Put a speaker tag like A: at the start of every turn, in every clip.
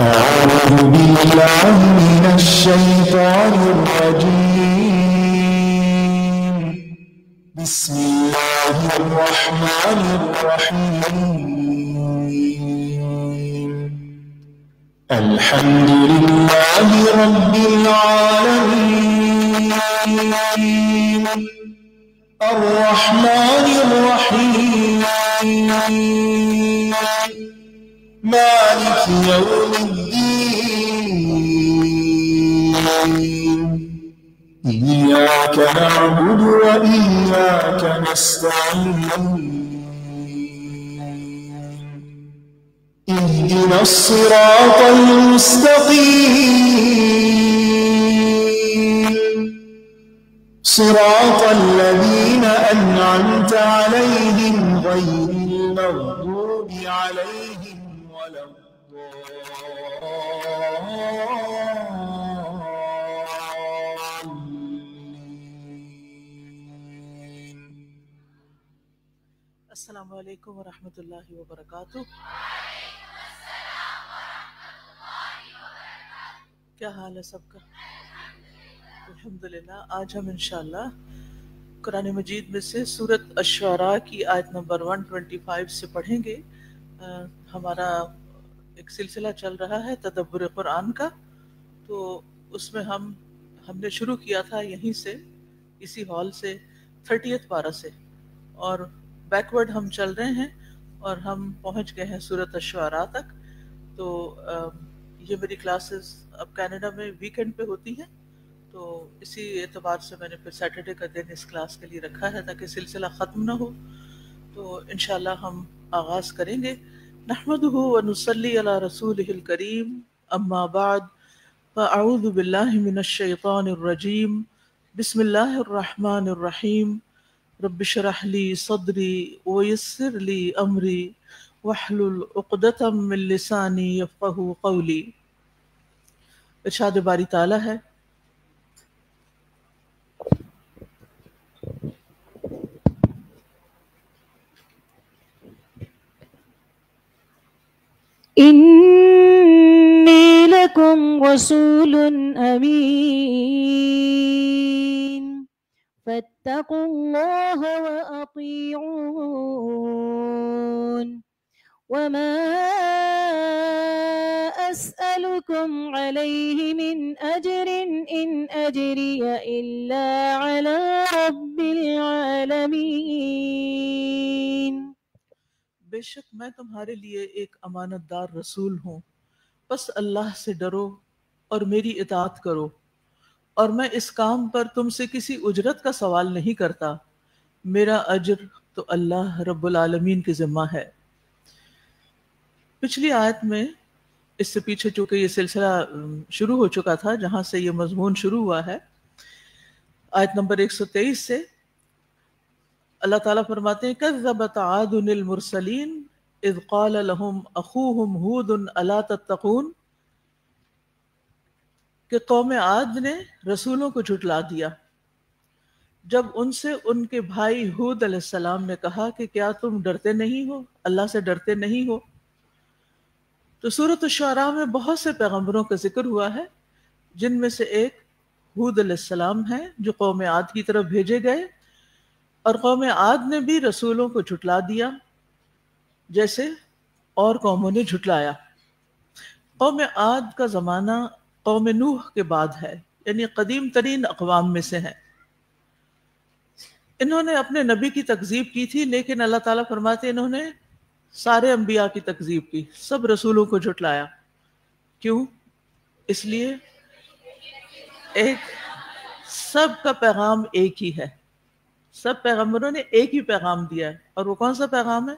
A: أعوذ بالله من الشيطان الرجيم. بسم الله الرحمن الرحيم. الحمد لله رب العالمين الرحمن الرحيم مالك يوم الدين إياك نعبد وإياك نستعين اهدنا الصراط المستقيم صراط الذين أنعمت عليهم غير المغضوب عليهم ولا الضالين.
B: السلام علیکم ورحمۃ اللہ وبرکاتہ. کیا حال ہے سب کا؟ الحمدللہ. آج ہم انشاءاللہ قرآن مجید میں سے سورۃ الشعراء کی آیت نمبر 125 سے پڑھیں گے. ہمارا ایک سلسلہ چل رہا ہے تدبر قرآن کا، تو اس میں ہم نے شروع کیا تھا یہیں سے، اسی ہال سے 30th پارہ سے، اور بیکورڈ ہم چل رہے ہیں اور ہم پہنچ گئے ہیں سورۃ الشعراء تک. تو یہ میری کلاسز اب کینیڈا میں ویکینڈ پہ ہوتی ہیں، تو اسی اعتبار سے میں نے پھر سیٹرڈے کا دن اس کلاس کے لیے رکھا ہے تاکہ سلسلہ ختم نہ ہو. تو انشاءاللہ ہم آغاز کریں گے. نحمدہ ونصلی علی رسولہ الکریم، اما بعد فاعوذ باللہ من الشیطان الرجیم. بسم اللہ الرحمن الرحیم. رب اشرح لی صدری ویسر لی امری واحلل عقدۃ من لسانی یفقہوا قولی. ارشاد باری تعالی ہے:
C: إني لكم رسول أمين فاتقوا الله وأطيعون وما أسألكم عليه من أجر إن أجري إلا على رب العالمين.
B: بے شک میں تمہارے لیے ایک امانت دار رسول ہوں، بس اللہ سے ڈرو اور میری اطاعت کرو، اور میں اس کام پر تم سے کسی اجرت کا سوال نہیں کرتا، میرا اجر تو اللہ رب العالمین کے ذمہ ہے. پچھلی آیت میں، اس سے پیچھے چونکہ یہ سلسلہ شروع ہو چکا تھا جہاں سے یہ مضمون شروع ہوا ہے، آیت نمبر 123 سے اللہ تعالیٰ فرماتے ہیں: کذبت عاد المرسلین اذ قال لهم اخوهم ہود الا تتقون، کہ قوم عاد نے رسولوں کو جھٹلا دیا جب ان سے ان کے بھائی ہود علیہ السلام نے کہا کہ کیا تم ڈرتے نہیں ہو، اللہ سے ڈرتے نہیں ہو. تو سورۃ الشعراء میں بہت سے پیغمبروں کا ذکر ہوا ہے، جن میں سے ایک ہود علیہ السلام ہے جو قوم عاد کی طرف بھیجے گئے، اور قوم عاد نے بھی رسولوں کو جھٹلا دیا جیسے اور قوموں نے جھٹلایا. قوم عاد کا زمانہ قوم نوح کے بعد ہے، یعنی قدیم ترین اقوام میں سے ہیں. انہوں نے اپنے نبی کی تکذیب کی تھی، لیکن اللہ تعالیٰ فرماتے انہوں نے سارے انبیاء کی تکذیب کی، سب رسولوں کو جھٹلایا. کیوں؟ اس لیے ایک سب کا پیغام ایک ہی ہے، سب پیغمبروں نے ایک ہی پیغام دیا ہے، اور وہ کون سا پیغام ہے؟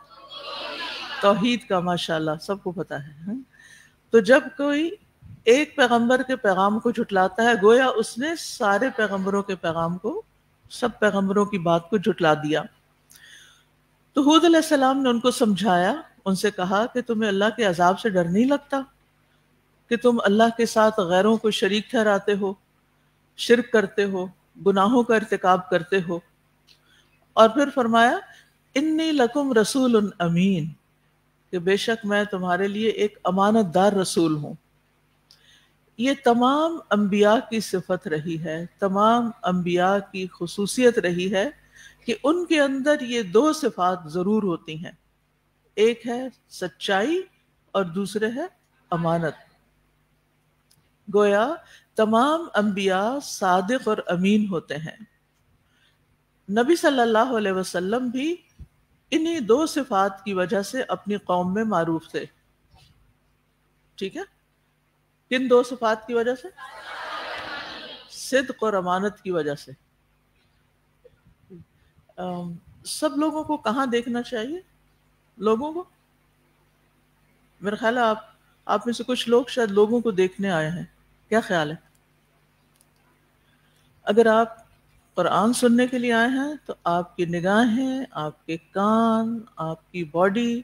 B: توحید کا. ماشاءاللہ سب کو پتا ہے. تو جب کوئی ایک پیغمبر کے پیغام کو جھٹلاتا ہے، گویا اس نے سارے پیغمبروں کے پیغام کو، سب پیغمبروں کی بات کو جھٹلا دیا. تو ہود علیہ السلام نے ان کو سمجھایا، ان سے کہا کہ تمہیں اللہ کے عذاب سے ڈر نہیں لگتا کہ تم اللہ کے ساتھ غیروں کو شریک ٹھہراتے ہو، شرک کرتے ہو، گناہوں کا ارتکاب کرتے ہو. اور پھر فرمایا انی لکم رسول امین، کہ بے شک میں تمہارے لیے ایک امانت دار رسول ہوں. یہ تمام انبیاء کی صفت رہی ہے، تمام انبیاء کی خصوصیت رہی ہے کہ ان کے اندر یہ دو صفات ضرور ہوتی ہیں، ایک ہے سچائی اور دوسرے ہے امانت۔ گویا تمام انبیاء صادق اور امین ہوتے ہیں۔ نبی صلی اللہ علیہ وسلم بھی انہی دو صفات کی وجہ سے اپنی قوم میں معروف تھے۔ ٹھیک ہے، کن دو صفات کی وجہ سے؟ صدق اور امانت کی وجہ سے۔ سب لوگوں کو کہاں دیکھنا چاہیے؟ لوگوں کو، میرا خیال ہے آپ میں سے کچھ لوگ شاید لوگوں کو دیکھنے آئے ہیں، کیا خیال ہے؟ اگر آپ قرآن سننے کے لیے آئے ہیں تو آپ کی نگاہیں، آپ کے کان، آپ کی باڈی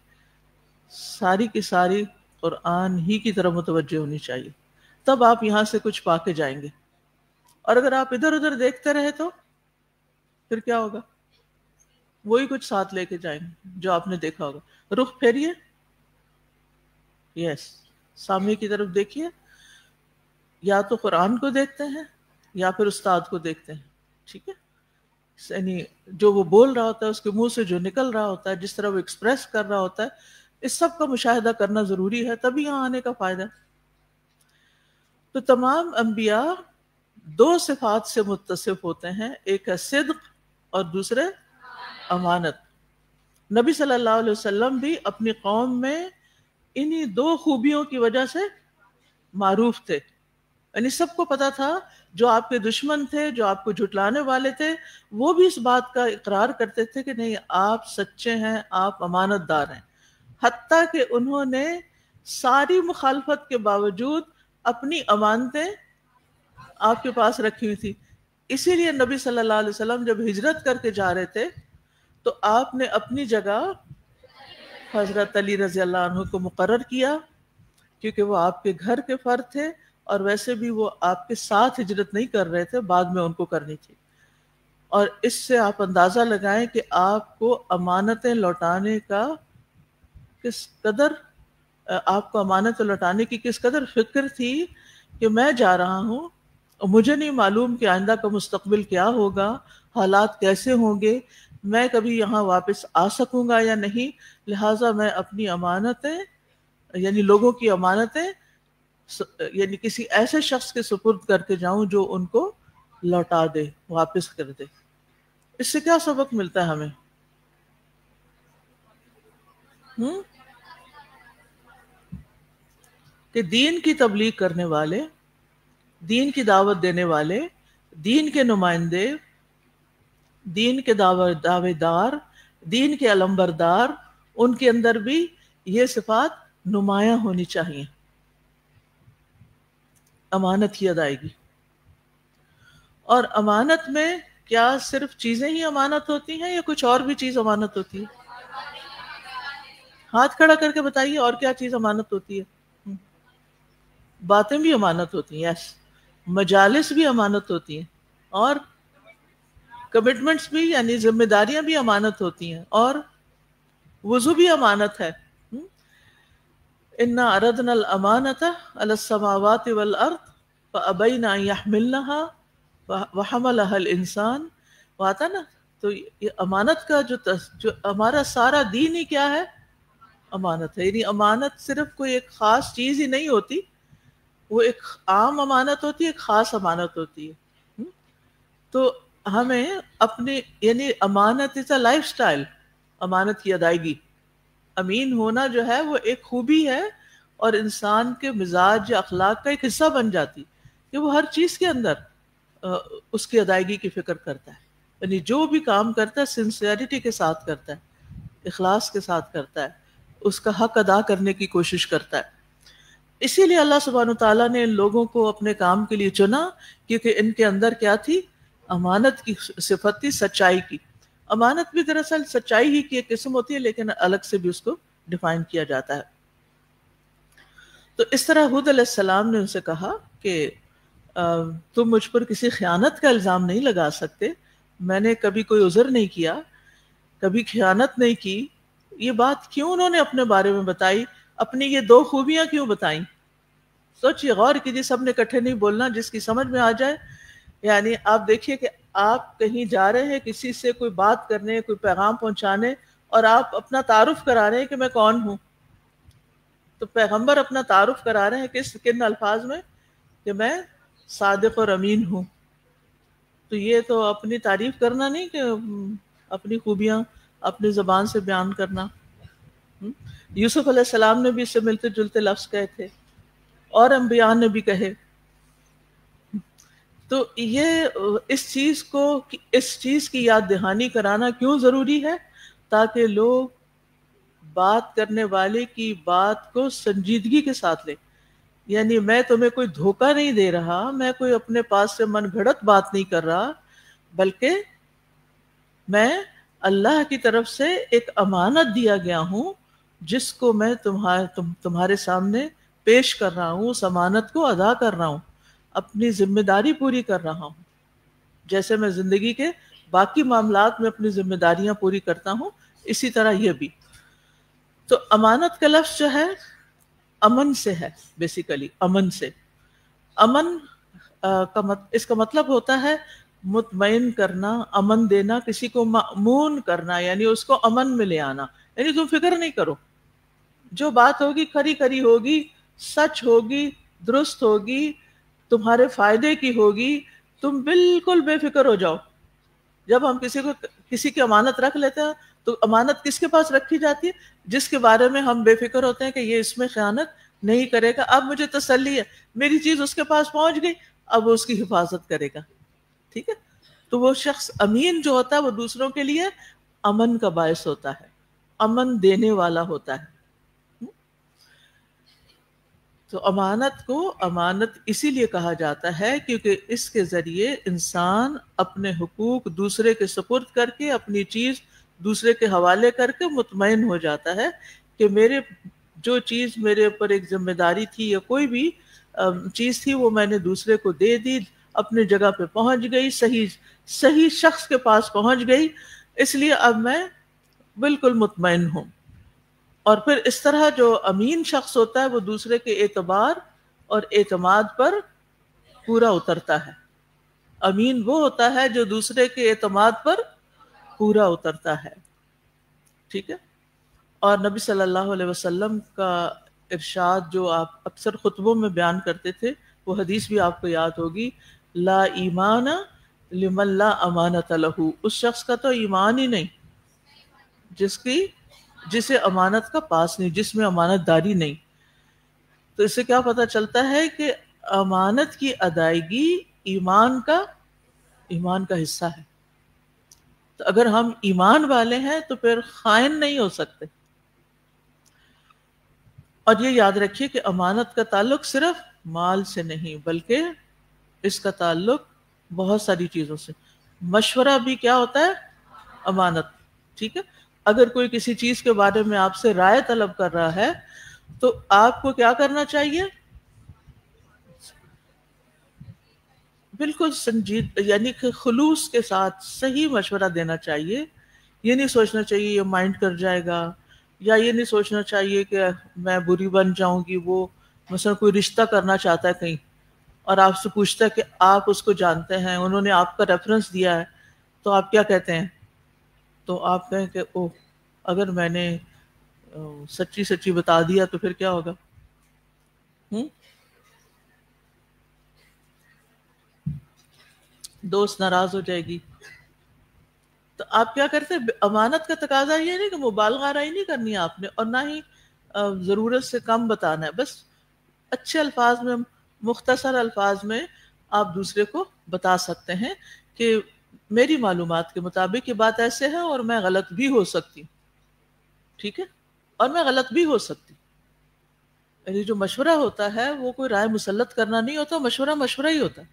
B: ساری کی ساری قرآن ہی کی طرف متوجہ ہونی چاہیے، تب آپ یہاں سے کچھ پا کے جائیں گے۔ اور اگر آپ ادھر ادھر دیکھتے رہے تو پھر کیا ہوگا؟ وہی کچھ ساتھ لے کے جائیں گے جو آپ نے دیکھا ہوگا۔ رخ پھیریے، یس، سامنے کی طرف دیکھیے، یا تو قرآن کو دیکھتے ہیں یا پھر استاد کو دیکھتے ہیں، ٹھیک ہے؟ یعنی جو وہ بول رہا ہوتا ہے، اس کے منہ سے جو نکل رہا ہوتا ہے، جس طرح وہ ایکسپریس کر رہا ہوتا ہے، اس سب کا مشاہدہ کرنا ضروری ہے، تبھی یہاں آنے کا فائدہ ہے۔ تو تمام انبیاء دو صفات سے متصف ہوتے ہیں، ایک ہے صدق اور دوسرے امانت۔ نبی صلی اللہ علیہ وسلم بھی اپنی قوم میں انہی دو خوبیوں کی وجہ سے معروف تھے، یعنی سب کو پتا تھا، جو آپ کے دشمن تھے، جو آپ کو جھٹلانے والے تھے، وہ بھی اس بات کا اقرار کرتے تھے کہ نہیں، آپ سچے ہیں، آپ امانت دار ہیں، حتیٰ کہ انہوں نے ساری مخالفت کے باوجود اپنی امانتیں آپ کے پاس رکھی ہوئی تھی۔ اسی لیے نبی صلی اللہ علیہ وسلم جب ہجرت کر کے جا رہے تھے تو آپ نے اپنی جگہ حضرت علی رضی اللہ عنہ کو مقرر کیا، کیونکہ وہ آپ کے گھر کے فرد تھے، اور ویسے بھی وہ آپ کے ساتھ ہجرت نہیں کر رہے تھے، بعد میں ان کو کرنی تھی۔ اور اس سے آپ اندازہ لگائیں کہ آپ کو امانتیں لوٹانے کا کس قدر، آپ کو امانتیں لوٹانے کی کس قدر فکر تھی کہ میں جا رہا ہوں اور مجھے نہیں معلوم کہ آئندہ کا مستقبل کیا ہوگا، حالات کیسے ہوں گے، میں کبھی یہاں واپس آ سکوں گا یا نہیں، لہٰذا میں اپنی امانتیں، یعنی لوگوں کی امانتیں، یعنی کسی ایسے شخص کے سپرد کر کے جاؤں جو ان کو لوٹا دے، واپس کر دے۔ اس سے کیا سبق ملتا ہے ہمیں؟ کہ دین کی تبلیغ کرنے والے، دین کی دعوت دینے والے، دین کے نمائندے، دین کے دعوے دار، دین کے علمبردار، ان کے اندر بھی یہ صفات نمایاں ہونی چاہیے۔ امانت کی ادائیگی، اور امانت میں کیا صرف چیزیں ہی امانت ہوتی ہیں یا کچھ اور بھی چیز امانت ہوتی ہے؟ ہاتھ کھڑا کر کے بتائیے، اور کیا چیز امانت ہوتی ہے؟ باتیں بھی امانت ہوتی ہیں، یس، مجالس بھی امانت ہوتی ہیں، اور کمٹمنٹس بھی، یعنی ذمہ داریاں بھی امانت ہوتی ہیں، اور وضو بھی امانت ہے۔ اِنَّا عَرَضْنَا الْأَمَانَةَ عَلَى السَّمَاوَاتِ وَالْأَرْضِ فَأَبَيْنَ أَن يَحْمِلْنَهَا وَحَمَلَهَا الْإِنسَانُ، وہ آتا نا، تو یہ امانت کا جو ہمارا سارا دین ہی کیا ہے؟ امانت ہے۔ یعنی امانت صرف کوئی ایک خاص چیز ہی نہیں ہوتی، وہ ایک عام امانت ہوتی ہے، ایک خاص امانت ہوتی ہے۔ تو ہمیں اپنی، یعنی امانت از اے لائف سٹائل، امانت کی ادائیگی، امین ہونا جو ہے وہ ایک خوبی ہے، اور انسان کے مزاج یا اخلاق کا ایک حصہ بن جاتی کہ وہ ہر چیز کے اندر اس کی ادائیگی کی فکر کرتا ہے، یعنی جو بھی کام کرتا ہے سنسیئرٹی کے ساتھ کرتا ہے، اخلاص کے ساتھ کرتا ہے، اس کا حق ادا کرنے کی کوشش کرتا ہے۔ اسی لیے اللہ سبحانہ وتعالیٰ نے ان لوگوں کو اپنے کام کے لیے چنا، کیونکہ ان کے اندر کیا تھی؟ امانت کی صفت تھی، سچائی کی۔ امانت بھی دراصل سچائی ہی کی ایک قسم ہوتی ہے، لیکن الگ سے بھی اس کو ڈیفائن کیا جاتا ہے۔ تو اس طرح ہود علیہ السلام نے ان سے کہا کہ تم مجھ پر کسی خیانت کا الزام نہیں لگا سکتے، میں نے کبھی کوئی عذر نہیں کیا، کبھی خیانت نہیں کی۔ یہ بات کیوں انہوں نے اپنے بارے میں بتائی؟ اپنی یہ دو خوبیاں کیوں بتائیں؟ سوچیے، غور کیجیے، سب نے اکٹھے نہیں بولنا، جس کی سمجھ میں آ جائے. یعنی آپ دیکھیے کہ آپ کہیں جا رہے ہیں کسی سے کوئی بات کرنے، کوئی پیغام پہنچانے، اور آپ اپنا تعارف کرا رہے ہیں کہ میں کون ہوں. تو پیغمبر اپنا تعارف کرا رہے ہیں کن الفاظ میں؟ کہ میں صادق اور امین ہوں. تو یہ تو اپنی تعریف کرنا نہیں کہ اپنی خوبیاں اپنی زبان سے بیان کرنا. یوسف علیہ السلام نے بھی اس سے ملتے جلتے لفظ کہے تھے، اور انبیاء نے بھی کہے. تو یہ اس چیز کی یاد دہانی کرانا کیوں ضروری ہے؟ تاکہ لوگ بات کرنے والے کی بات کو سنجیدگی کے ساتھ لیں. یعنی میں تمہیں کوئی دھوکہ نہیں دے رہا، میں کوئی اپنے پاس سے من گھڑت بات نہیں کر رہا، بلکہ میں اللہ کی طرف سے ایک امانت دیا گیا ہوں جس کو میں تمہارے سامنے پیش کر رہا ہوں. اس امانت کو ادا کر رہا ہوں، اپنی ذمہ داری پوری کر رہا ہوں. جیسے میں زندگی کے باقی معاملات میں اپنی ذمہ داریاں پوری کرتا ہوں، اسی طرح یہ بھی. تو امانت کا لفظ جو ہے امن سے ہے، بیسیکلی امن سے. امن اس کا مطلب ہوتا ہے مطمئن کرنا، امن دینا، کسی کو مأمون کرنا، یعنی اس کو امن میں لے آنا. یعنی تم فکر نہیں کرو، جو بات ہوگی کھری کھری ہوگی، سچ ہوگی، درست ہوگی، تمہارے فائدے کی ہوگی، تم بالکل بے فکر ہو جاؤ. جب ہم کسی کی امانت رکھ لیتے ہیں تو امانت کس کے پاس رکھی جاتی ہے؟ جس کے بارے میں ہم بے فکر ہوتے ہیں کہ یہ اس میں خیانت نہیں کرے گا. اب مجھے تسلی ہے، میری چیز اس کے پاس پہنچ گئی، اب وہ اس کی حفاظت کرے گا. ٹھیک ہے؟ تو وہ شخص امین جو ہوتا ہے وہ دوسروں کے لیے امن کا باعث ہوتا ہے، امن دینے والا ہوتا ہے. تو امانت کو امانت اسی لیے کہا جاتا ہے کیونکہ اس کے ذریعے انسان اپنے حقوق دوسرے کے سپرد کر کے، اپنی چیز دوسرے کے حوالے کر کے مطمئن ہو جاتا ہے کہ جو چیز میرے اوپر ایک ذمہ داری تھی یا کوئی بھی چیز تھی وہ میں نے دوسرے کو دے دی، اپنی جگہ پہ پہنچ گئی، صحیح شخص کے پاس پہنچ گئی، اس لیے اب میں بالکل مطمئن ہوں. اور پھر اس طرح جو امین شخص ہوتا ہے وہ دوسرے کے اعتبار اور اعتماد پر پورا اترتا ہے. امین وہ ہوتا ہے جو دوسرے کے اعتماد پر پورا اترتا ہے. ٹھیک ہے؟ اور نبی صلی اللہ علیہ وسلم کا ارشاد جو آپ اکثر خطبوں میں بیان کرتے تھے، وہ حدیث بھی آپ کو یاد ہوگی، لا ایمان لمن لا امانت لہ. اس شخص کا تو ایمان ہی نہیں جسے امانت کا پاس نہیں، جس میں امانت داری نہیں. تو اس سے کیا پتہ چلتا ہے کہ امانت کی ادائیگی ایمان کا حصہ ہے. تو اگر ہم ایمان والے ہیں تو پھر خائن نہیں ہو سکتے. اور یہ یاد رکھیے کہ امانت کا تعلق صرف مال سے نہیں بلکہ اس کا تعلق بہت ساری چیزوں سے. مشورہ بھی کیا ہوتا ہے؟ امانت. ٹھیک ہے؟ اگر کوئی کسی چیز کے بارے میں آپ سے رائے طلب کر رہا ہے تو آپ کو کیا کرنا چاہیے؟ بالکل یعنی کہ خلوص کے ساتھ صحیح مشورہ دینا چاہیے. یہ نہیں سوچنا چاہیے یہ مائنڈ کر جائے گا، یا یہ نہیں سوچنا چاہیے کہ میں بری بن جاؤں گی. وہ مثلا کوئی رشتہ کرنا چاہتا ہے کہیں اور آپ سے پوچھتا ہے کہ آپ اس کو جانتے ہیں، انہوں نے آپ کا ریفرنس دیا ہے، تو آپ کیا کہتے ہیں؟ تو آپ کہیں کہ اوہ اگر میں نے سچی بتا دیا تو پھر کیا ہوگا؟ دوست ناراض ہو جائے گی. تو آپ کیا کرتے ہیں؟ امانت کا تقاضا یہ نہیں کہ مبالغہ آرائی نہیں کرنی آپ نے، اور نہ ہی ضرورت سے کم بتانا ہے. بس اچھے الفاظ میں، مختصر الفاظ میں آپ دوسرے کو بتا سکتے ہیں کہ میری معلومات کے مطابق یہ بات ایسے ہے اور میں غلط بھی ہو سکتی. ٹھیک ہے؟ اور میں غلط بھی ہو سکتی. یعنی جو مشورہ ہوتا ہے وہ کوئی رائے مسلط کرنا نہیں ہوتا، مشورہ ہی ہوتا ہے.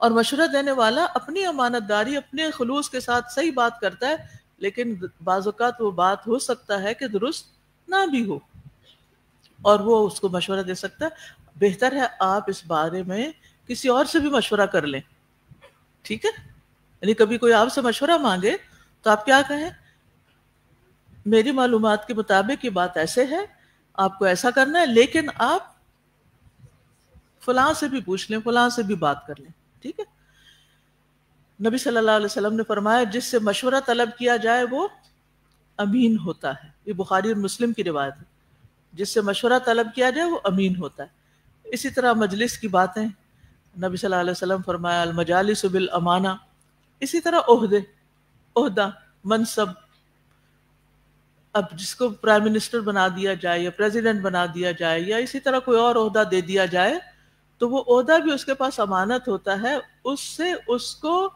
B: اور مشورہ دینے والا اپنی امانت داری، اپنے خلوص کے ساتھ صحیح بات کرتا ہے، لیکن بعض اوقات وہ بات ہو سکتا ہے کہ درست نہ بھی ہو، اور وہ اس کو مشورہ دے سکتا ہے. بہتر ہے آپ اس بارے میں کسی اور سے بھی مشورہ کر لیں. ٹھیک ہے؟ یعنی کبھی کوئی آپ سے مشورہ مانگے تو آپ کیا کہیں؟ میری معلومات کے مطابق یہ بات ایسے ہے، آپ کو ایسا کرنا ہے، لیکن آپ فلاں سے بھی پوچھ لیں، فلاں سے بھی بات کر لیں، ٹھیک ہے؟ نبی صلی اللہ علیہ وسلم نے فرمایا جس سے مشورہ طلب کیا جائے وہ امین ہوتا ہے. یہ بخاری اور مسلم کی روایت ہے. جس سے مشورہ طلب کیا جائے وہ امین ہوتا ہے. اسی طرح مجلس کی باتیں، نبی صلی اللہ علیہ وسلم فرمایا المجالس بالامانہ. اسی طرح عہدہ، منصب، اب جس کو پرائم منسٹر بنا دیا جائے یا پریزیڈنٹ بنا دیا جائے یا اسی طرح کوئی اور عہدہ دے دیا جائے تو وہ عہدہ بھی اس کے پاس امانت ہوتا ہے. اس سے اس کو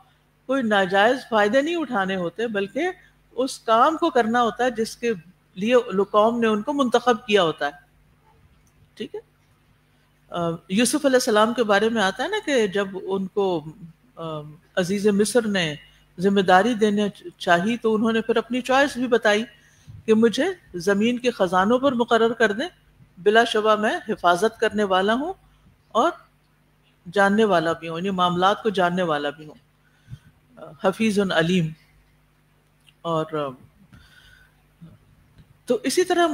B: کوئی ناجائز فائدے نہیں اٹھانے ہوتے، بلکہ اس کام کو کرنا ہوتا ہے جس کے لیے قوم نے ان کو منتخب کیا ہوتا ہے. ٹھیک ہے. یوسف علیہ السلام کے بارے میں آتا ہے نا کہ جب ان کو عزیز مصر نے ذمہ داری دینے چاہی تو انہوں نے پھر اپنی چوائس بھی بتائی کہ مجھے زمین کے خزانوں پر مقرر کر دیں، بلا شبہ میں حفاظت کرنے والا ہوں اور جاننے والا بھی ہوں، یعنی معاملات کو جاننے والا بھی ہوں، حفیظ علیم. اور تو اسی طرح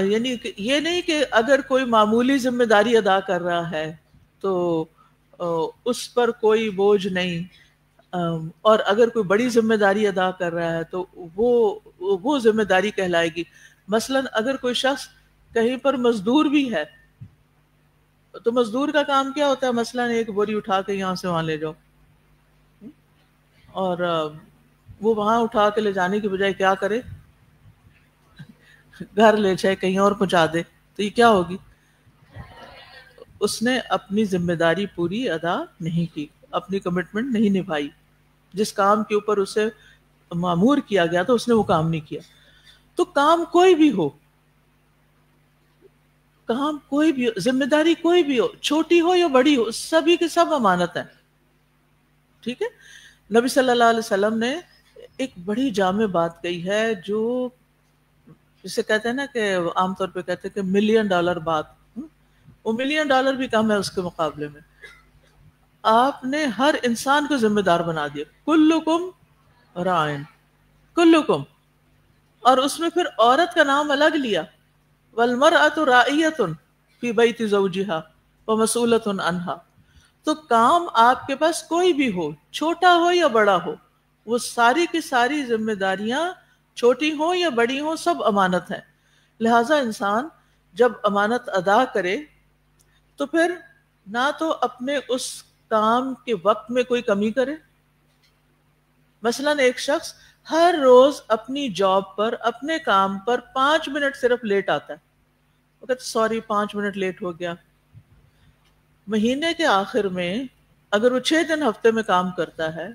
B: یعنی یہ نہیں کہ اگر کوئی معمولی ذمہ داری ادا کر رہا ہے تو اس پر کوئی بوجھ نہیں، اور اگر کوئی بڑی ذمہ داری ادا کر رہا ہے تو وہ ذمہ داری کہلائے گی. مثلا اگر کوئی شخص کہیں پر مزدور بھی ہے تو مزدور کا کام کیا ہوتا ہے؟ مثلا ایک بوری اٹھا کے یہاں سے وہاں لے جاؤ، اور وہ وہاں اٹھا کے لے جانے کی بجائے کیا کرے؟ گھر لے جائے، کہیں اور پہنچا دے. تو یہ کیا ہوگی؟ اس نے اپنی ذمہ داری پوری ادا نہیں کی، اپنی کمٹمنٹ نہیں نبھائی. جس کام کے اوپر اسے مامور کیا گیا تو اس نے وہ کام نہیں کیا. تو کام کوئی بھی ہو، کام کوئی بھی ہو، ذمہ داری کوئی بھی ہو، چھوٹی ہو یا بڑی ہو، سبھی کے سب امانت ہے. ٹھیک ہے. نبی صلی اللہ علیہ وسلم نے ایک بڑی جامع بات کہی ہے جو جسے کہتے ہیں نا کہ عام طور پہ کہتے ہیں کہ $1,000,000 بات، وہ $1,000,000 بھی کم ہے اس کے مقابلے میں. آپ نے ہر انسان کو ذمہ دار بنا دیا. کلکم رائن، کلکم. اور اس میں پھر عورت کا نام الگ لیا، والمرأة راعیۃ فی بیت زوجہا ومسئولۃ عنہا. تو کام آپ کے پاس کوئی بھی ہو، چھوٹا ہو یا بڑا ہو، وہ ساری کی ساری ذمہ داریاں چھوٹی ہوں یا بڑی ہوں سب امانت ہے. لہٰذا انسان جب امانت ادا کرے تو پھر نہ تو اپنے اس کام کے وقت میں کوئی کمی کرے. مثلا ایک شخص ہر روز اپنی جاب پر، اپنے کام پر 5 منٹ صرف لیٹ آتا ہے، وہ کہتا سوری 5 منٹ لیٹ ہو گیا. مہینے کے آخر میں اگر وہ 6 دن ہفتے میں کام کرتا ہے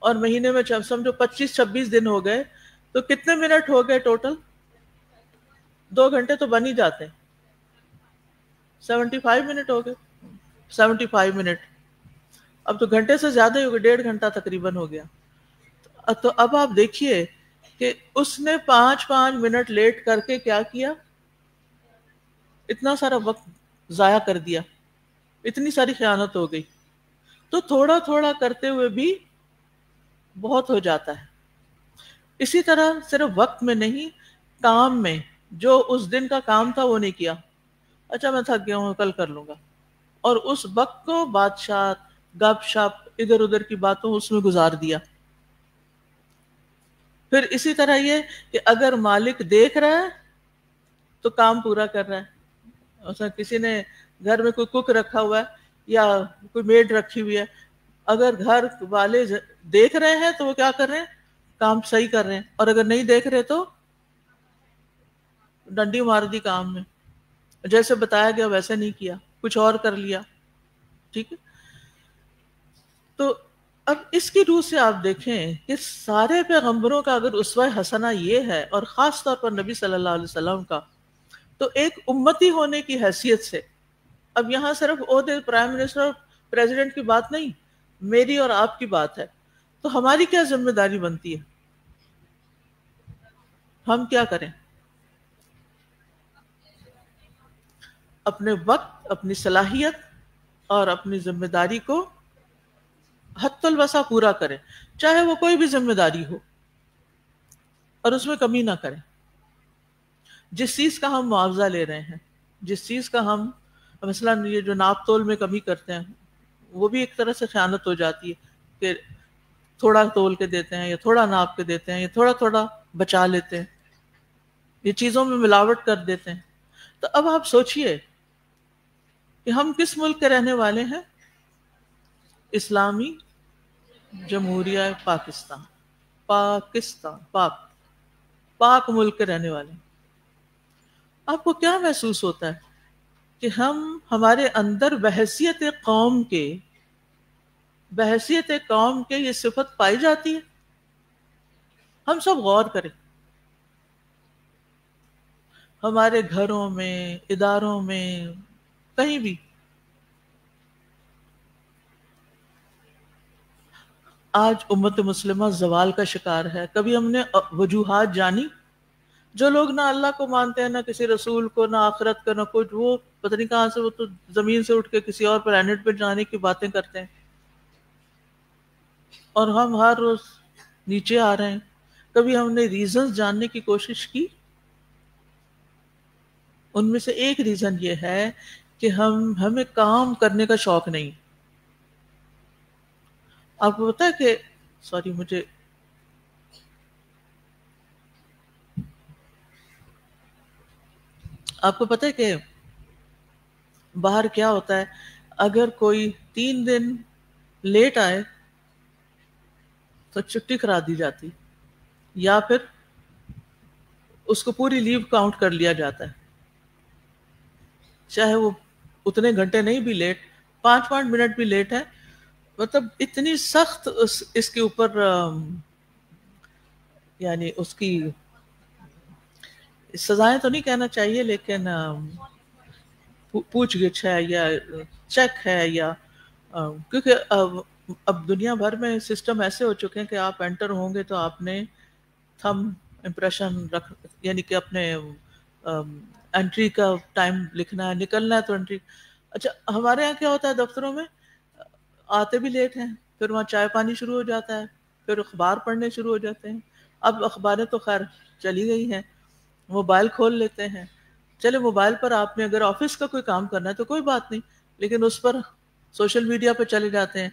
B: اور مہینے میں سمجھو 25-26 دن ہو گئے تو کتنے منٹ ہو گئے ٹوٹل؟ 2 گھنٹے تو بن ہی جاتے ہیں. 75 منٹ ہو گئے. 75 منٹ اب تو گھنٹے سے زیادہ ہی ہو گئے، 1.5 گھنٹہ تقریباً ہو گیا. تو اب آپ دیکھیے کہ اس نے 5 منٹ لیٹ کر کے کیا کیا؟ اتنا سارا وقت ضائع کر دیا، اتنی ساری خیانت ہو گئی. تو تھوڑا تھوڑا کرتے ہوئے بھی بہت ہو جاتا ہے. اسی طرح صرف وقت میں نہیں، کام میں جو اس دن کا کام تھا وہ نہیں کیا، اچھا میں تھک گیا ہوں کل کر لوں گا، اور اس وقت کو بادشاہ گپ شپ ادھر ادھر کی باتوں اس میں گزار دیا. پھر اسی طرح یہ کہ اگر مالک دیکھ رہا ہے تو کام پورا کر رہا ہے. مثلا کسی نے گھر میں کوئی کوک رکھا ہوا ہے یا کوئی میڈ رکھی ہوئی ہے، اگر گھر والے دیکھ رہے ہیں تو وہ کیا کر رہے ہیں؟ کام صحیح کر رہے ہیں. اور اگر نہیں دیکھ رہے تو ڈنڈی مار دی کام میں، جیسے بتایا گیا ویسے نہیں کیا، کچھ اور کر لیا. ٹھیک ہے. تو اب اس کی روح سے آپ دیکھیں کہ سارے پیغمبروں کا اگر اسوہ حسنہ یہ ہے، اور خاص طور پر نبی صلی اللہ علیہ وسلم کا، تو ایک امتی ہونے کی حیثیت سے اب یہاں صرف عہدے پرائم منسٹر اور پریزیڈنٹ کی بات نہیں، میری اور آپ کی بات ہے. تو ہماری کیا ذمہ داری بنتی ہے؟ ہم کیا کریں؟ اپنے وقت، اپنی صلاحیت اور اپنی ذمہ داری کو حد الوسع پورا کریں، چاہے وہ کوئی بھی ذمہ داری ہو، اور اس میں کمی نہ کریں. جس چیز کا ہم معاوضہ لے رہے ہیں، جس چیز کا ہم مثلاً یہ جو ناپ تول میں کمی کرتے ہیں وہ بھی ایک طرح سے خیانت ہو جاتی ہے کہ تھوڑا تول کے دیتے ہیں یا تھوڑا ناپ کے دیتے ہیں یا تھوڑا تھوڑا بچا لیتے ہیں، یہ چیزوں میں ملاوٹ کر دیتے ہیں۔ تو اب آپ سوچئے کہ ہم کس ملک کے رہنے والے ہیں؟ اسلامی جمہوریہ پاکستان، پاک ملک کے رہنے والے ہیں۔ آپ کو کیا محسوس ہوتا ہے کہ ہمارے اندر بحیثیت قوم کے یہ صفت پائی جاتی ہے؟ ہم سب غور کریں، ہمارے گھروں میں، اداروں میں، کہیں بھی آج امت مسلمہ زوال کا شکار ہے۔ کبھی ہم نے وجوہات جانی؟ جو لوگ نہ اللہ کو مانتے ہیں، نہ کسی رسول کو، نہ آخرت کا، نہ کچھ، وہ پتہ نہیں کہاں سے، وہ تو زمین سے اٹھ کے کسی اور پلانٹ پہ جانے کی باتیں کرتے ہیں، اور ہم ہر روز نیچے آ رہے ہیں۔ کبھی ہم نے ریزنز جاننے کی کوشش کی؟ ان میں سے ایک ریزن یہ ہے کہ ہمیں کام کرنے کا شوق نہیں۔ آپ کو پتا ہے کہ آپ کو پتا ہے کہ باہر کیا ہوتا ہے؟ اگر کوئی 3 دن لیٹ آئے تو چھٹی کرا دی جاتی، یا پھر اس کو پوری لیو کاؤنٹ کر لیا جاتا ہے، چاہے وہ اتنے گھنٹے نہیں بھی لیٹ، 5 منٹ بھی لیٹ ہے۔ مطلب اتنی سخت اس کے اوپر یعنی اس کی سزائیں تو نہیں کہنا چاہیے، لیکن پوچھ گچھ ہے یا چیک ہے، یا کیونکہ اب دنیا بھر میں سسٹم ایسے ہو چکے ہیں کہ آپ انٹر ہوں گے تو آپ نے تھم امپریشن یعنی کہ اپنے انٹری کا ٹائم لکھنا ہے، نکلنا ہے تو انٹری۔ اچھا ہمارے یہاں کیا ہوتا ہے؟ دفتروں میں آتے بھی لیٹ ہیں، پھر وہاں چائے پانی شروع ہو جاتا ہے، پھر اخبار پڑھنے شروع ہو جاتے ہیں۔ اب اخباریں تو خیر چلی گئی ہیں، موبائل کھول لیتے ہیں۔ چلے موبائل پر آپ نے اگر آفس کا کوئی کام کرنا ہے تو کوئی بات نہیں، لیکن اس پر سوشل میڈیا پہ چلے جاتے ہیں،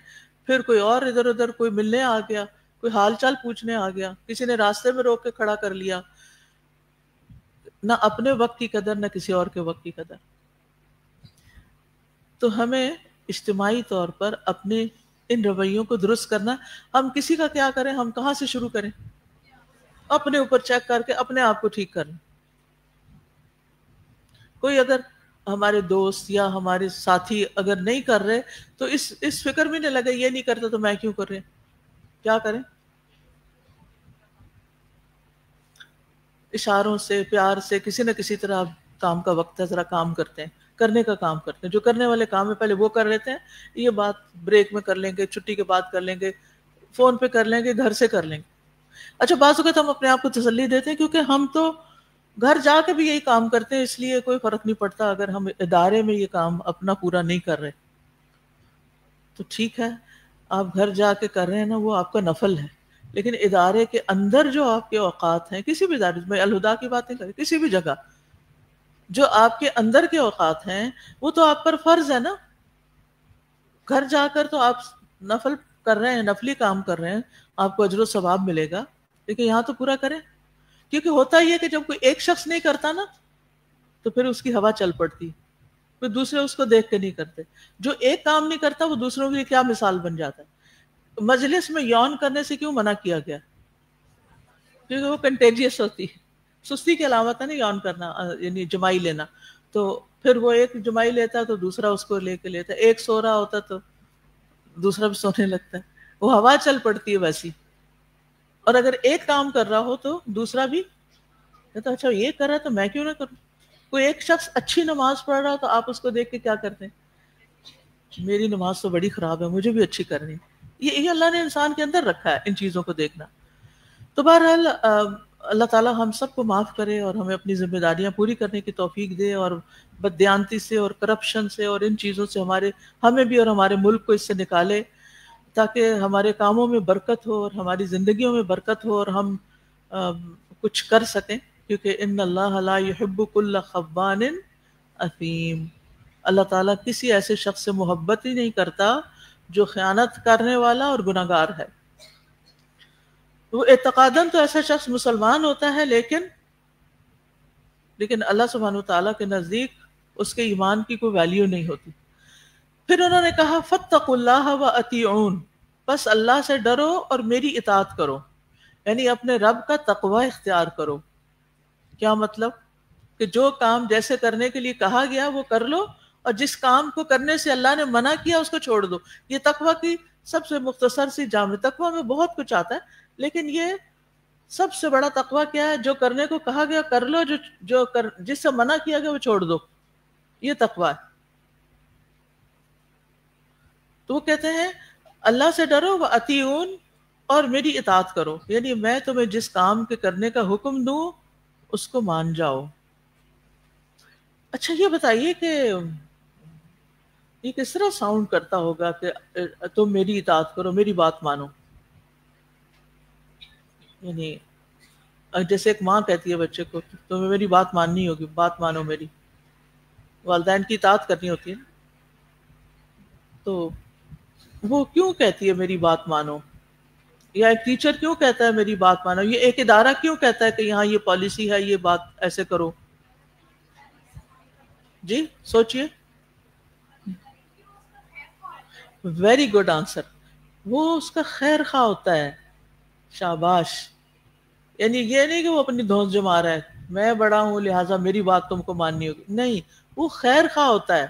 B: پھر کوئی اور ادھر ادھر کوئی ملنے آ گیا، کوئی حال چال پوچھنے آ گیا، کسی نے راستے میں روک کے کھڑا کر لیا۔ نہ اپنے وقت کی قدر، نہ کسی اور کے وقت کی قدر۔ تو ہمیں اجتماعی طور پر اپنے ان رویوں کو درست کرنا۔ ہم کسی کا کیا کریں؟ ہم کہاں سے شروع کریں؟ اپنے اوپر چیک کر کے اپنے آپ کو ٹھیک کریں۔ کوئی اگر ہمارے دوست یا ہمارے ساتھی اگر نہیں کر رہے تو اس فکر میں نہیں لگے یہ نہیں کرتا تو میں کیوں کر رہے؟ کیا کریں؟ اشاروں سے، پیار سے، کسی نہ کسی طرح کام کا وقت ہے، ذرا کام کرتے ہیں، کرنے کا کام کرتے ہیں، جو کرنے والے کام ہے پہلے وہ کر لیتے ہیں، یہ بات بریک میں کر لیں گے، چھٹی کے بعد کر لیں گے، فون پہ کر لیں گے، گھر سے کر لیں گے۔ اچھا بعض اوقات ہم اپنے آپ کو تسلی دیتے ہیں کیونکہ ہم تو گھر جا کے بھی یہی کام کرتے ہیں، اس لیے کوئی فرق نہیں پڑتا اگر ہم ادارے میں یہ کام اپنا پورا نہیں کر رہے تو ٹھیک ہے، آپ گھر جا کے کر رہے ہیں نا، وہ آپ کا نفل ہے، لیکن ادارے کے اندر جو آپ کے اوقات ہیں، کسی بھی ادارے میں الہدا کی باتیں کریں، کسی بھی جگہ جو آپ کے اندر کے اوقات ہیں وہ تو آپ پر فرض ہے نا۔ گھر جا کر تو آپ نفل کر رہے ہیں، نفلی کام کر رہے ہیں، آپ کو اجر و ثواب ملے گا، لیکن یہاں تو پورا کریں۔ کیونکہ ہوتا ہی ہے کہ جب کوئی ایک شخص نہیں کرتا نا تو پھر اس کی ہوا چل پڑتی، پھر دوسرے اس کو دیکھ کے نہیں کرتے۔ جو ایک کام نہیں کرتا وہ دوسروں کے لیے کیا مثال بن جاتا ہے۔ مجلس میں یون کرنے سے کیوں منع کیا گیا؟ کیونکہ وہ کنٹیجیس ہوتی ہے، سستی کی علامت ہے نا یون کرنا، یعنی جمائی لینا۔ تو پھر وہ ایک جمائی لیتا ہے تو دوسرا اس کو لے کے لیتا ہے، ایک سو رہا ہوتا تو دوسرا بھی سونے لگتا ہے، وہ ہوا چل پڑتی ہے ویسی۔ اور اگر ایک کام کر رہا ہو تو دوسرا بھی کہتا اچھا یہ کر رہا ہے تو میں کیوں نہ کروں۔ کوئی ایک شخص اچھی نماز پڑھ رہا ہو تو آپ اس کو دیکھ کے کیا کرتے ہیں؟ میری نماز تو بڑی خراب ہے، مجھے بھی اچھی کرنی۔ یہ اللہ نے انسان کے اندر رکھا ہے ان چیزوں کو دیکھنا۔ تو بہرحال اللہ تعالیٰ ہم سب کو معاف کرے اور ہمیں اپنی ذمہ داریاں پوری کرنے کی توفیق دے، اور بددیانتی سے اور کرپشن سے اور ان چیزوں سے ہمیں بھی اور ہمارے ملک کو اس سے نکالے، تاکہ ہمارے کاموں میں برکت ہو اور ہماری زندگیوں میں برکت ہو اور ہم کچھ کر سکیں، کیونکہ ان اللہ لا یحب کل خوان اثیم۔ اللہ تعالیٰ کسی ایسے شخص سے محبت ہی نہیں کرتا جو خیانت کرنے والا اور گناہگار ہے. وہ اعتقاداً تو ایسا شخص مسلمان ہوتا ہے لیکن اللہ سبحانہ وتعالیٰ کے نزدیک اس کے ایمان کی کوئی ویلیو نہیں ہوتی. پھر انہوں نے کہا فاتقوا اللہ واطیعون، بس اللہ سے ڈرو اور میری اطاعت کرو، یعنی اپنے رب کا تقوی اختیار کرو. کیا مطلب؟ کہ جو کام جیسے کرنے کے لیے کہا گیا وہ کر لو، اور جس کام کو کرنے سے اللہ نے منع کیا اس کو چھوڑ دو. یہ تقوی کی سب سے مختصر سی جامع. تقوی میں بہت کچھ آتا ہے لیکن یہ سب سے بڑا تقوی کیا ہے؟ جو کرنے کو کہا گیا کر لو، جس سے منع کیا گیا وہ چھوڑ دو. یہ تقوی ہے. تو وہ کہتے ہیں اللہ سے ڈرو واطیعون اور میری اطاعت کرو، یعنی میں تمہیں جس کام کے کرنے کا حکم دوں اس کو مان جاؤ. اچھا یہ بتائیے کہ یہ کس طرح ساؤنڈ کرتا ہوگا کہ تم میری اطاعت کرو، میری بات مانو. یعنی جیسے ایک ماں کہتی ہے بچے کو تمہیں میری بات ماننی ہوگی، بات مانو میری. والدین کی اطاعت کرنی ہوتی ہے. تو وہ کیوں کہتی ہے میری بات مانو؟ یا ایک ٹیچر کیوں کہتا ہے میری بات مانو؟ یہ ایک ادارہ کیوں کہتا ہے کہ یہاں یہ پالیسی ہے، یہ بات ایسے کرو؟ جی سوچئے. Very good answer. وہ اس کا خیر خواہ ہوتا ہے. شاباش. یعنی یہ نہیں کہ وہ اپنی دھونس جما رہا ہے میں بڑا ہوں لہٰذا میری بات تم کو ماننی ہوگی. نہیں، وہ خیر خواہ ہوتا ہے.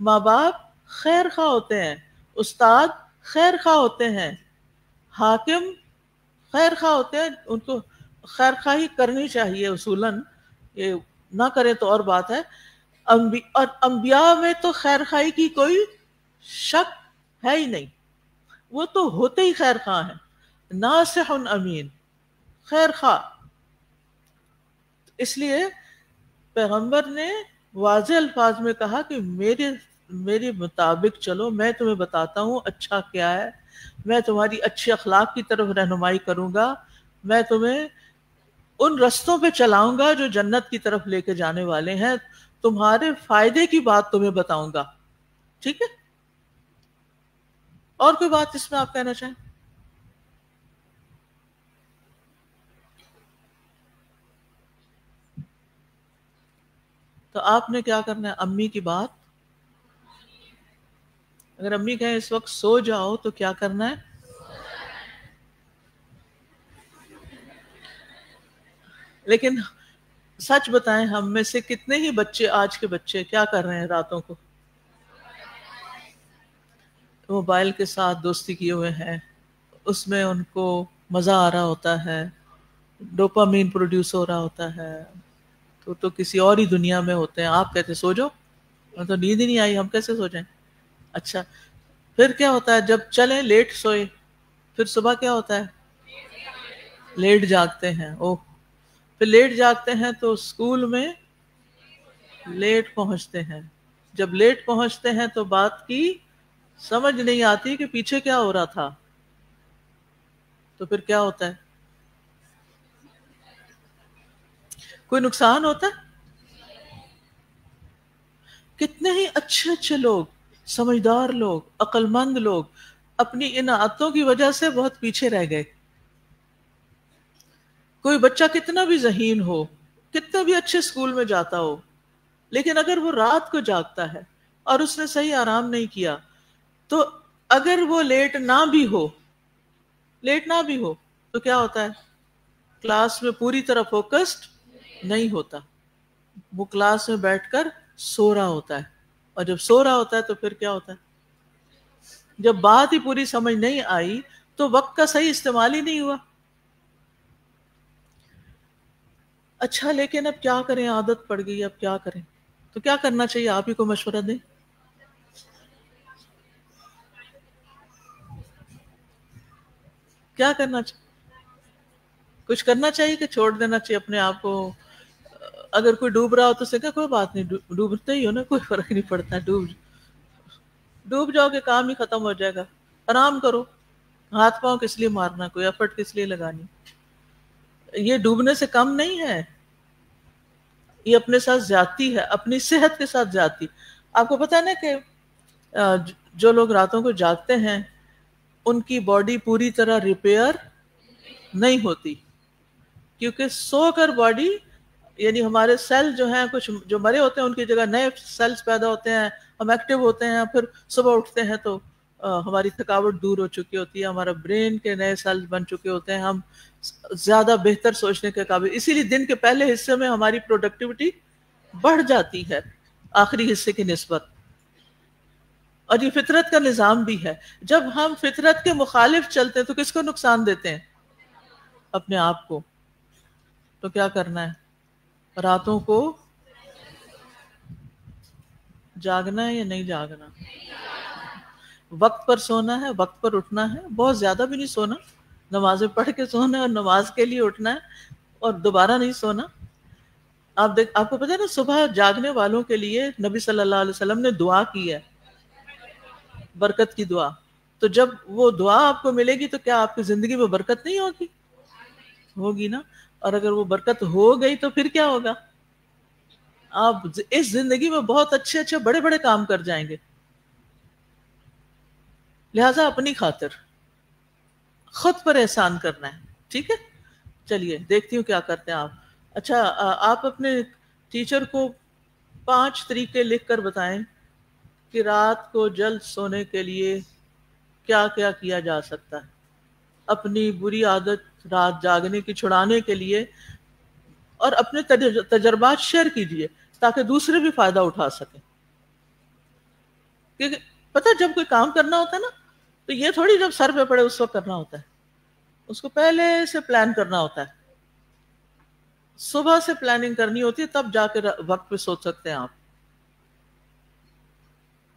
B: ماں باپ خیر خواہ ہوتے ہیں، استاد خیر خواہ ہوتے ہیں، حاکم خیر خواہ ہوتے ہیں. ان کو خیر خواہی کرنی چاہیے اصولاً، یہ نہ کریں تو اور بات ہے. اور انبیاء میں تو خیر خواہی کی کوئی شک ہے ہی نہیں. وہ تو ہوتے ہی خیر خواہ ہیں. ناصح امین، خیر خواہ. اس لیے پیغمبر نے واضح الفاظ میں کہا کہ میرے مطابق چلو، میں تمہیں بتاتا ہوں اچھا کیا ہے، میں تمہاری اچھی اخلاق کی طرف رہنمائی کروں گا، میں تمہیں ان رستوں پہ چلاؤں گا جو جنت کی طرف لے کے جانے والے ہیں، تمہارے فائدے کی بات تمہیں بتاؤں گا. ٹھیک ہے؟ اور کوئی بات اس میں آپ کہنا چاہیں؟ تو آپ نے کیا کرنا ہے؟ امی کی بات. اگر امی کہیں اس وقت سو جاؤ تو کیا کرنا ہے؟ لیکن سچ بتائیں ہم میں سے کتنے ہی بچے، آج کے بچے کیا کر رہے ہیں راتوں کو؟ موبائل کے ساتھ دوستی کیے ہوئے ہیں، اس میں ان کو مزہ آ رہا ہوتا ہے، ڈوپامین پروڈیوس ہو رہا ہوتا ہے، تو کسی اور ہی دنیا میں ہوتے ہیں. آپ کہتے سو جاؤ، تو نیند ہی نہیں آئی، ہم کیسے سو جائیں؟ اچھا پھر کیا ہوتا ہے؟ جب چلیں لیٹ سوئے، پھر صبح کیا ہوتا ہے؟ لیٹ جاگتے ہیں. اوہ، پھر لیٹ جاگتے ہیں تو اسکول میں لیٹ پہنچتے ہیں. جب لیٹ پہنچتے ہیں تو بات کی سمجھ نہیں آتی کہ پیچھے کیا ہو رہا تھا. تو پھر کیا ہوتا ہے؟ کوئی نقصان ہوتا ہے؟ کتنے ہی اچھے اچھے لوگ، سمجھدار لوگ، عقل مند لوگ اپنی ان عادتوں کی وجہ سے بہت پیچھے رہ گئے. کوئی بچہ کتنا بھی ذہین ہو، کتنا بھی اچھے اسکول میں جاتا ہو، لیکن اگر وہ رات کو جاگتا ہے اور اس نے صحیح آرام نہیں کیا، تو اگر وہ لیٹ نہ بھی ہو تو کیا ہوتا ہے؟ کلاس میں پوری طرح فوکسڈ نہیں ہوتا. وہ کلاس میں بیٹھ کر سو رہا ہوتا ہے، اور جب سو رہا ہوتا ہے تو پھر کیا ہوتا ہے؟ جب بات ہی پوری سمجھ نہیں آئی تو وقت کا صحیح استعمال ہی نہیں ہوا. اچھا لیکن اب کیا کریں؟ عادت پڑ گئی، اب کیا کریں؟ تو کیا کرنا چاہیے؟ آپ ہی کو مشورہ دیں. کیا کرنا چاہیے؟ کچھ کرنا چاہیے کہ چھوڑ دینا چاہیے اپنے آپ کو؟ اگر کوئی ڈوب رہا ہو تو اسے کہا کوئی بات نہیں، ڈوبتے ہی ہو نا، کوئی فرق نہیں پڑتا، ڈوب جاؤ کہ کام ہی ختم ہو جائے گا. آرام کرو. ہاتھ پاؤں کس لیے مارنا، کوئی ایفرٹ کس لیے لگانی؟ یہ ڈوبنے سے کم نہیں ہے، یہ اپنے ساتھ زیادتی ہے، اپنی صحت کے ساتھ زیادتی. آپ کو پتا ہے نا کہ جو لوگ راتوں کو جاگتے ہیں ان کی باڈی پوری طرح ریپیئر نہیں ہوتی، کیونکہ سو کر باڈی، یعنی ہمارے سیل جو ہیں کچھ جو مرے ہوتے ہیں ان کی جگہ نئے سیلز پیدا ہوتے ہیں، ہم ایکٹیو ہوتے ہیں، پھر صبح اٹھتے ہیں تو ہماری تھکاوٹ دور ہو چکی ہوتی ہے، ہمارا برین کے نئے سیلز بن چکے ہوتے ہیں، ہم زیادہ بہتر سوچنے کے قابل، اسی لیے دن کے پہلے حصے میں ہماری پروڈکٹیوٹی بڑھ جاتی ہے آخری حصے کی نسبت، اور یہ فطرت کا نظام بھی ہے۔ جب ہم فطرت کے مخالف چلتے ہیں تو کس کو نقصان دیتے ہیں؟ اپنے آپ کو۔ تو کیا کرنا ہے؟ راتوں کو جاگنا ہے یا نہیں جاگنا؟ وقت پر سونا ہے، وقت پر اٹھنا ہے، بہت زیادہ بھی نہیں سونا، نمازیں پڑھ کے سونا ہے اور نماز کے لیے اٹھنا ہے اور دوبارہ نہیں سونا۔ آپ کو پتہ ہے نا صبح جاگنے والوں کے لیے نبی صلی اللہ علیہ وسلم نے دعا کی ہے، برکت کی دعا۔ تو جب وہ دعا آپ کو ملے گی تو کیا آپ کی زندگی میں برکت نہیں ہوگی؟ ہوگی نا۔ اور اگر وہ برکت ہو گئی تو پھر کیا ہوگا؟ آپ اس زندگی میں بہت اچھے اچھے بڑے بڑے کام کر جائیں گے۔ لہٰذا اپنی خاطر خود پر احسان کرنا ہے، ٹھیک ہے؟ چلیے دیکھتی ہوں کیا کرتے ہیں آپ۔ اچھا، آپ اپنے ٹیچر کو 5 طریقے لکھ کر بتائیں کہ رات کو جلد سونے کے لیے کیا کیا کیا جا سکتا ہے، اپنی بری عادت رات جاگنے کی چھڑانے کے لیے، اور اپنے تجربات شیئر کیجئے تاکہ دوسرے بھی فائدہ اٹھا سکیں۔ کیونکہ پتہ جب کوئی کام کرنا ہوتا ہے نا تو یہ تھوڑی جب سر پہ پڑے اس وقت کرنا ہوتا ہے، اس کو پہلے سے پلان کرنا ہوتا ہے، صبح سے پلاننگ کرنی ہوتی ہے، تب جا کے وقت پہ سوچ سکتے ہیں آپ،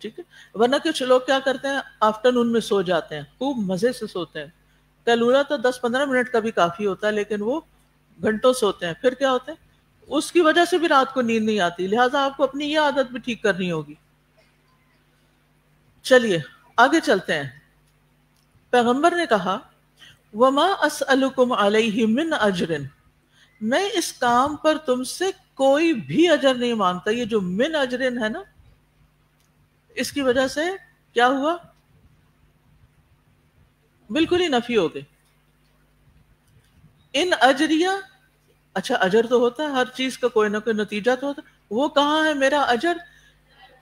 B: ٹھیک ہے؟ ورنہ کچھ لوگ کیا کرتے ہیں، آفٹرنون میں سو جاتے ہیں، خوب مزے سے سوتے ہیں، قیلولہ تو 10-15 منٹ کا بھی کافی ہوتا ہے، لیکن وہ گھنٹوں سوتے ہیں، پھر کیا ہوتا ہے، اس کی وجہ سے بھی رات کو نیند نہیں آتی۔ لہٰذا آپ کو اپنی یہ عادت بھی ٹھیک کرنی ہوگی۔ چلیے آگے چلتے ہیں۔ پیغمبر نے کہا وَمَا أَسْأَلُكُمْ عَلَيْهِ مِنْ أَجْرٍ، میں اس کام پر تم سے کوئی بھی اجر نہیں مانگتا۔ یہ جو من اجرن ہے نا، اس کی وجہ سے کیا ہوا؟ بالکل ہی نفی ہو گئی۔ ان اجریہ، اچھا اجر تو ہوتا ہے، ہر چیز کا کوئی نہ کوئی نتیجہ تو ہوتا ہے، وہ کہاں ہے میرا اجر؟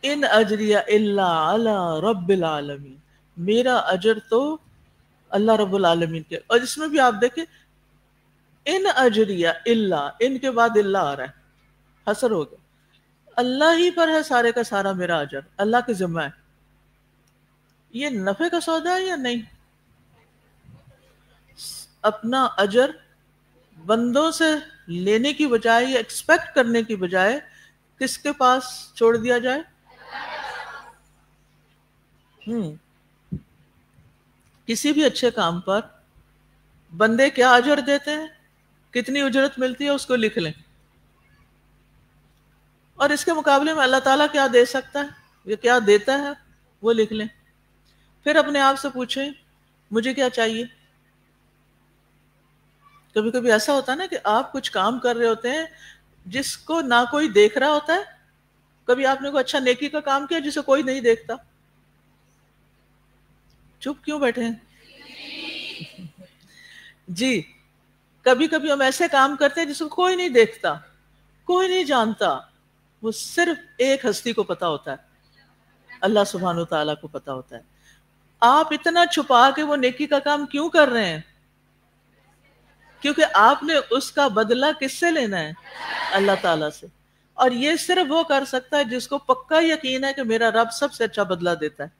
B: ان اجریہ الا علی رب العالمین، میرا اجر تو اللہ رب العالمین کے۔ اور اس میں بھی آپ دیکھیں ان اجریہ الا، ان کے بعد اللہ آ رہا ہے، حسر ہو گیا، اللہ ہی پر ہے سارے کا سارا میرا اجر، اللہ کے ذمہ ہے۔ یہ نفع کا سودا ہے یا نہیں؟ اپنا اجر بندوں سے لینے کی بجائے یا ایکسپیکٹ کرنے کی بجائے کس کے پاس چھوڑ دیا جائے؟ کسی بھی اچھے کام پر بندے کیا اجر دیتے ہیں، کتنی اجرت ملتی ہے، اس کو لکھ لیں، اور اس کے مقابلے میں اللہ تعالیٰ کیا دے سکتا ہے یا کیا دیتا ہے وہ لکھ لیں۔ پھر اپنے آپ سے پوچھیں مجھے کیا چاہیے۔ کبھی کبھی ایسا ہوتا ہے نا کہ آپ کچھ کام کر رہے ہوتے ہیں جس کو نہ کوئی دیکھ رہا ہوتا ہے، کبھی آپ نے کوئی اچھا نیکی کا کام کیا جسے کوئی نہیں دیکھتا، چپ کیوں بیٹھے ہیں؟ جی، کبھی کبھی ہم ایسے کام کرتے ہیں جس کو کوئی نہیں دیکھتا، کوئی نہیں جانتا، وہ صرف ایک ہستی کو پتا ہوتا ہے، اللہ سبحانہ وتعالیٰ کو پتا ہوتا ہے۔ آپ اتنا چھپا کے وہ نیکی کا کام کیوں کر رہے ہیں؟ کیونکہ آپ نے اس کا بدلہ کس سے لینا ہے؟ اللہ تعالیٰ سے۔ اور یہ صرف وہ کر سکتا ہے جس کو پکا یقین ہے کہ میرا رب سب سے اچھا بدلہ دیتا ہے۔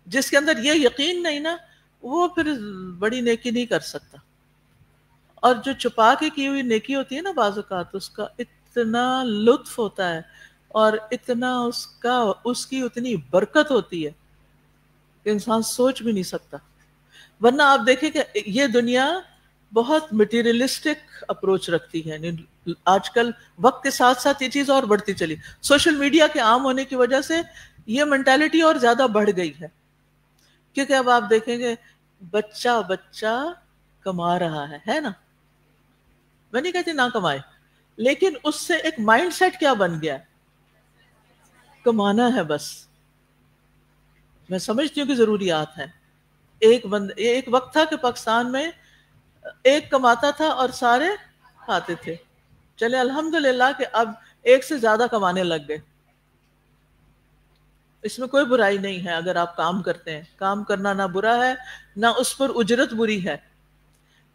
B: جس کے اندر یہ یقین نہیں نا، وہ پھر بڑی نیکی نہیں کر سکتا۔ اور جو چھپا کے کی ہوئی نیکی ہوتی ہے نا، بعض اوقات اس کا اتنا لطف ہوتا ہے اور اتنا اس کی اتنی برکت ہوتی ہے کہ انسان سوچ بھی نہیں سکتا۔ ورنہ آپ دیکھیں کہ یہ دنیا بہت مٹیریلسٹک اپروچ رکھتی ہے، یعنی آج کل وقت کے ساتھ ساتھ یہ چیز اور بڑھتی چلی، سوشل میڈیا کے عام ہونے کی وجہ سے یہ مینٹالٹی اور زیادہ بڑھ گئی ہے، کیونکہ اب آپ دیکھیں گے بچہ کما رہا ہے نا، میں نہیں کہتی نہ کمائے، لیکن اس سے ایک مائنڈ سیٹ کیا بن گیا ہے؟ کمانا ہے بس. میں سمجھتی ہوں کہ ضروریات ہیں. ایک وقت تھا کہ پاکستان میں ایک کماتا تھا اور سارے کھاتے تھے. چلے الحمدللہ کہ اب ایک سے زیادہ کمانے لگ گئے. اس میں کوئی برائی نہیں ہے اگر آپ کام کرتے ہیں. کام کرنا نہ برا ہے نہ اس پر اجرت بری ہے،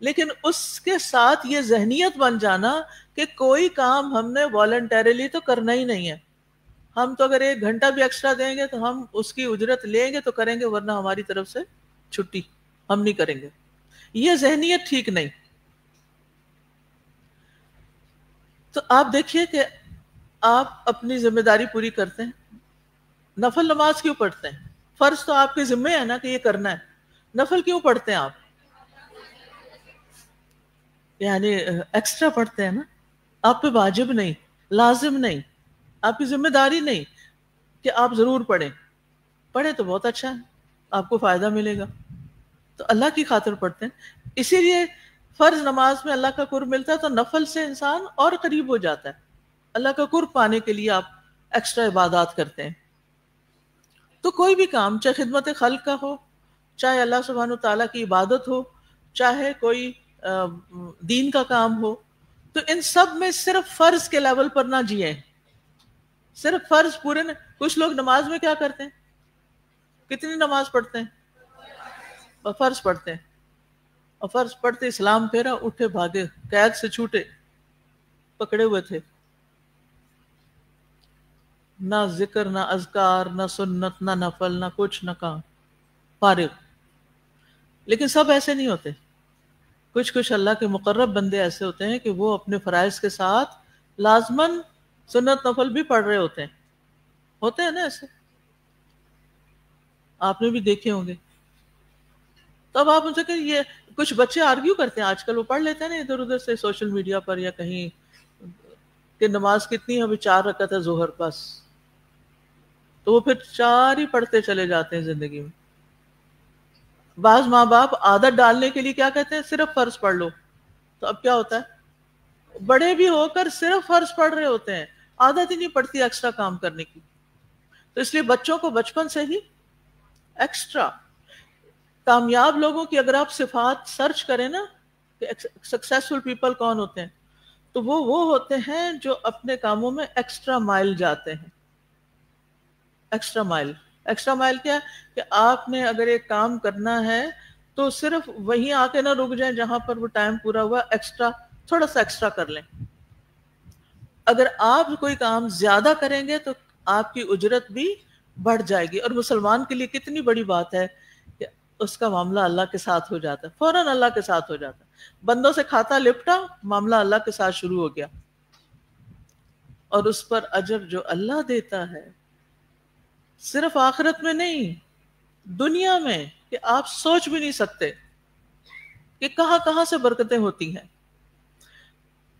B: لیکن اس کے ساتھ یہ ذہنیت بن جانا کہ کوئی کام ہم نے والنٹیرلی تو کرنا ہی نہیں ہے. ہم تو اگر 1 گھنٹہ بھی ایکسٹرا دیں گے تو ہم اس کی اجرت لیں گے تو کریں گے، ورنہ ہماری طرف سے چھٹی، ہم نہیں کریں گے. یہ ذہنیت ٹھیک نہیں. تو آپ دیکھیے کہ آپ اپنی ذمہ داری پوری کرتے ہیں. نفل نماز کیوں پڑھتے ہیں؟ فرض تو آپ کے ذمہ ہے نا کہ یہ کرنا ہے. نفل کیوں پڑھتے ہیں آپ؟ یعنی ایکسٹرا پڑھتے ہیں نا. آپ پہ واجب نہیں، لازم نہیں، آپ کی ذمہ داری نہیں کہ آپ ضرور پڑھیں. پڑھیں تو بہت اچھا ہے، آپ کو فائدہ ملے گا. تو اللہ کی خاطر پڑھتے ہیں. اسی لیے فرض نماز میں اللہ کا قرب ملتا ہے تو نفل سے انسان اور قریب ہو جاتا ہے. اللہ کا قرب پانے کے لیے آپ ایکسٹرا عبادات کرتے ہیں. تو کوئی بھی کام، چاہے خدمت خلق کا ہو، چاہے اللہ سبحانہ تعالیٰ کی عبادت ہو، چاہے کوئی دین کا کام ہو، تو ان سب میں صرف فرض کے لیول پر نہ جئیں. صرف فرض پورے کچھ لوگ نماز میں کیا کرتے ہیں؟ کتنی نماز پڑھتے ہیں؟ اور فرض پڑھتے ہیں، اور فرض پڑھتے اسلام پھیرا، اٹھے بھاگے، قید سے چھوٹے، پکڑے ہوئے تھے. نہ ذکر، نہ اذکار، نہ سنت، نہ نفل، نہ کچھ، نہ کام، فارغ. لیکن سب ایسے نہیں ہوتے. کچھ اللہ کے مقرب بندے ایسے ہوتے ہیں کہ وہ اپنے فرائض کے ساتھ لازماً سنت نفل بھی پڑھ رہے ہوتے ہیں نا ایسے. آپ نے بھی دیکھے ہوں گے. تو اب آپ ان سے کہ یہ کچھ بچے آرگیو کرتے ہیں آج کل، وہ پڑھ لیتے ہیں نا ادھر ادھر سے سوشل میڈیا پر یا کہیں کہ نماز کتنی ہے، ابھی 4 رکعت ہے ظہر بس. تو وہ پھر 4 ہی پڑھتے چلے جاتے ہیں زندگی میں. بعض ماں باپ عادت ڈالنے کے لیے کیا کہتے ہیں؟ صرف فرض پڑھ لو. تو اب کیا ہوتا ہے؟ بڑے بھی ہو کر صرف فرض پڑھ رہے ہوتے ہیں، عادت ہی نہیں پڑتی ایکسٹرا کام کرنے کی. تو اس لیے بچوں کو بچپن سے ہی ایکسٹرا. کامیاب لوگوں کی اگر آپ صفات سرچ کریں نا کہ سکسیسفل پیپل کون ہوتے ہیں، تو وہ ہوتے ہیں جو اپنے کاموں میں ایکسٹرا مائل جاتے ہیں. ایکسٹرا مائل کیا ہے کہ آپ نے اگر ایک کام کرنا ہے تو صرف وہیں آ کے نہ رک جائیں جہاں پر وہ ٹائم پورا ہوا، ایکسٹرا تھوڑا سا ایکسٹرا کر لیں. اگر آپ کوئی کام زیادہ کریں گے تو آپ کی اجرت بھی بڑھ جائے گی. اور مسلمان کے لیے کتنی بڑی بات ہے کہ اس کا معاملہ اللہ کے ساتھ ہو جاتا ہے، فوراً اللہ کے ساتھ ہو جاتا ہے. بندوں سے کھاتا لپٹا، معاملہ اللہ کے ساتھ شروع ہو گیا. اور اس پر اجر جو اللہ دیتا ہے صرف آخرت میں نہیں، دنیا میں، کہ آپ سوچ بھی نہیں سکتے کہ کہاں کہاں سے برکتیں ہوتی ہیں.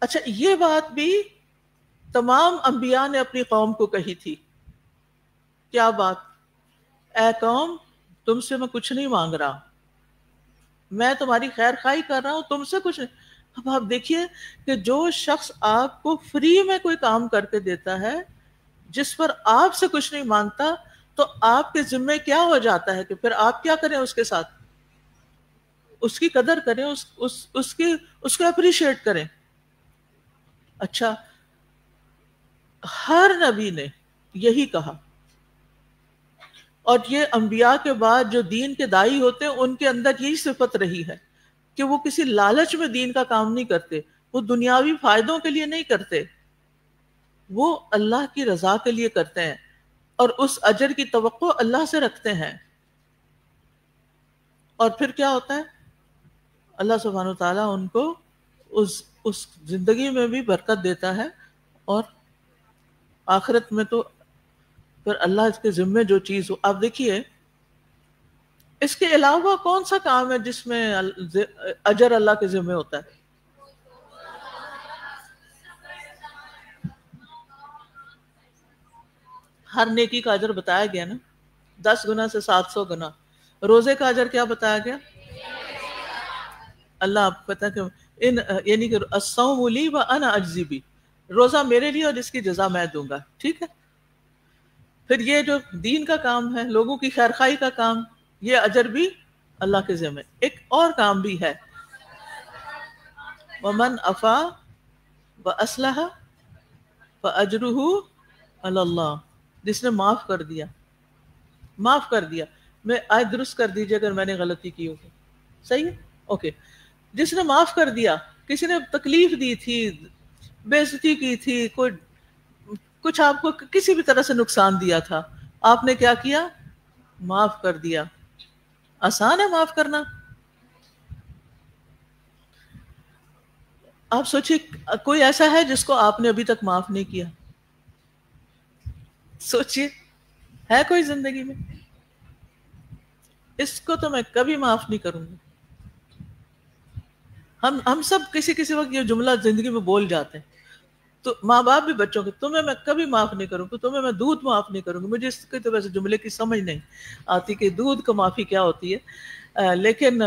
B: اچھا، یہ بات بھی تمام انبیاء نے اپنی قوم کو کہی تھی. کیا بات؟ اے قوم، تم سے میں کچھ نہیں مانگ رہا، میں تمہاری خیر خواہی کر رہا ہوں، تم سے کچھ نہیں. اب آپ دیکھیے کہ جو شخص آپ کو فری میں کوئی کام کر کے دیتا ہے، جس پر آپ سے کچھ نہیں مانگتا، تو آپ کے ذمے کیا ہو جاتا ہے کہ پھر آپ کیا کریں اس کے ساتھ؟ اس کی قدر کریں، اس کو اپریشیٹ کریں. اچھا، ہر نبی نے یہی کہا، اور یہ انبیاء کے بعد جو دین کے داعی ہوتے ہیں ان کے اندر یہی صفت رہی ہے کہ وہ کسی لالچ میں دین کا کام نہیں کرتے، وہ دنیاوی فائدوں کے لیے نہیں کرتے، وہ اللہ کی رضا کے لیے کرتے ہیں اور اس اجر کی توقع اللہ سے رکھتے ہیں. اور پھر کیا ہوتا ہے؟ اللہ سبحانہ و تعالیٰ ان کو اس زندگی میں بھی برکت دیتا ہے، اور آخرت میں تو پھر اللہ اس کے ذمے جو چیز ہو. آپ دیکھیے اس کے علاوہ کون سا کام ہے جس میں اجر اللہ کے ذمے ہوتا ہے؟ ہر نیکی کا اجر بتایا گیا نا، 10 گنا سے 700 گنا. روزے کا اجر کیا بتایا گیا؟ اللہ آپ کو پتا کہ یعنی کہ الصوم لی وانا اجزی بھی، روزہ میرے لیے اور اس کی جزا میں دوں گا. ٹھیک ہے. پھر یہ جو دین کا کام ہے، لوگوں کی خیرخواہی کا کام، یہ اجر بھی اللہ کے ذمہ. ایک اور کام بھی ہے، ومن عفا واصلح فاجرہ علی اللہ. جس نے معاف کر دیا، معاف کر دیا، میں آج درست کر دیجیے اگر میں نے غلطی کی ہوگی. صحیح ہے؟ اوکے. جس نے معاف کر دیا، کسی نے تکلیف دی تھی، بے عزتی کی تھی، کوئی کچھ آپ کو کسی بھی طرح سے نقصان دیا تھا، آپ نے کیا کیا؟ معاف کر دیا. آسان ہے معاف کرنا؟ آپ سوچئے کوئی ایسا ہے جس کو آپ نے ابھی تک معاف نہیں کیا؟ سوچئے ہے کوئی زندگی میں؟ اس کو تو میں کبھی معاف نہیں کروں گی. ہم سب کسی کسی وقت یہ جملہ زندگی میں بول جاتے ہیں، تو ماں باپ بھی بچوں کے، تمہیں میں کبھی معاف نہیں کروں گی، تمہیں میں دودھ معاف نہیں کروں گی. مجھے اس کے تو ویسے جملے کی سمجھ نہیں آتی کہ دودھ کو معافی کیا ہوتی ہے، لیکن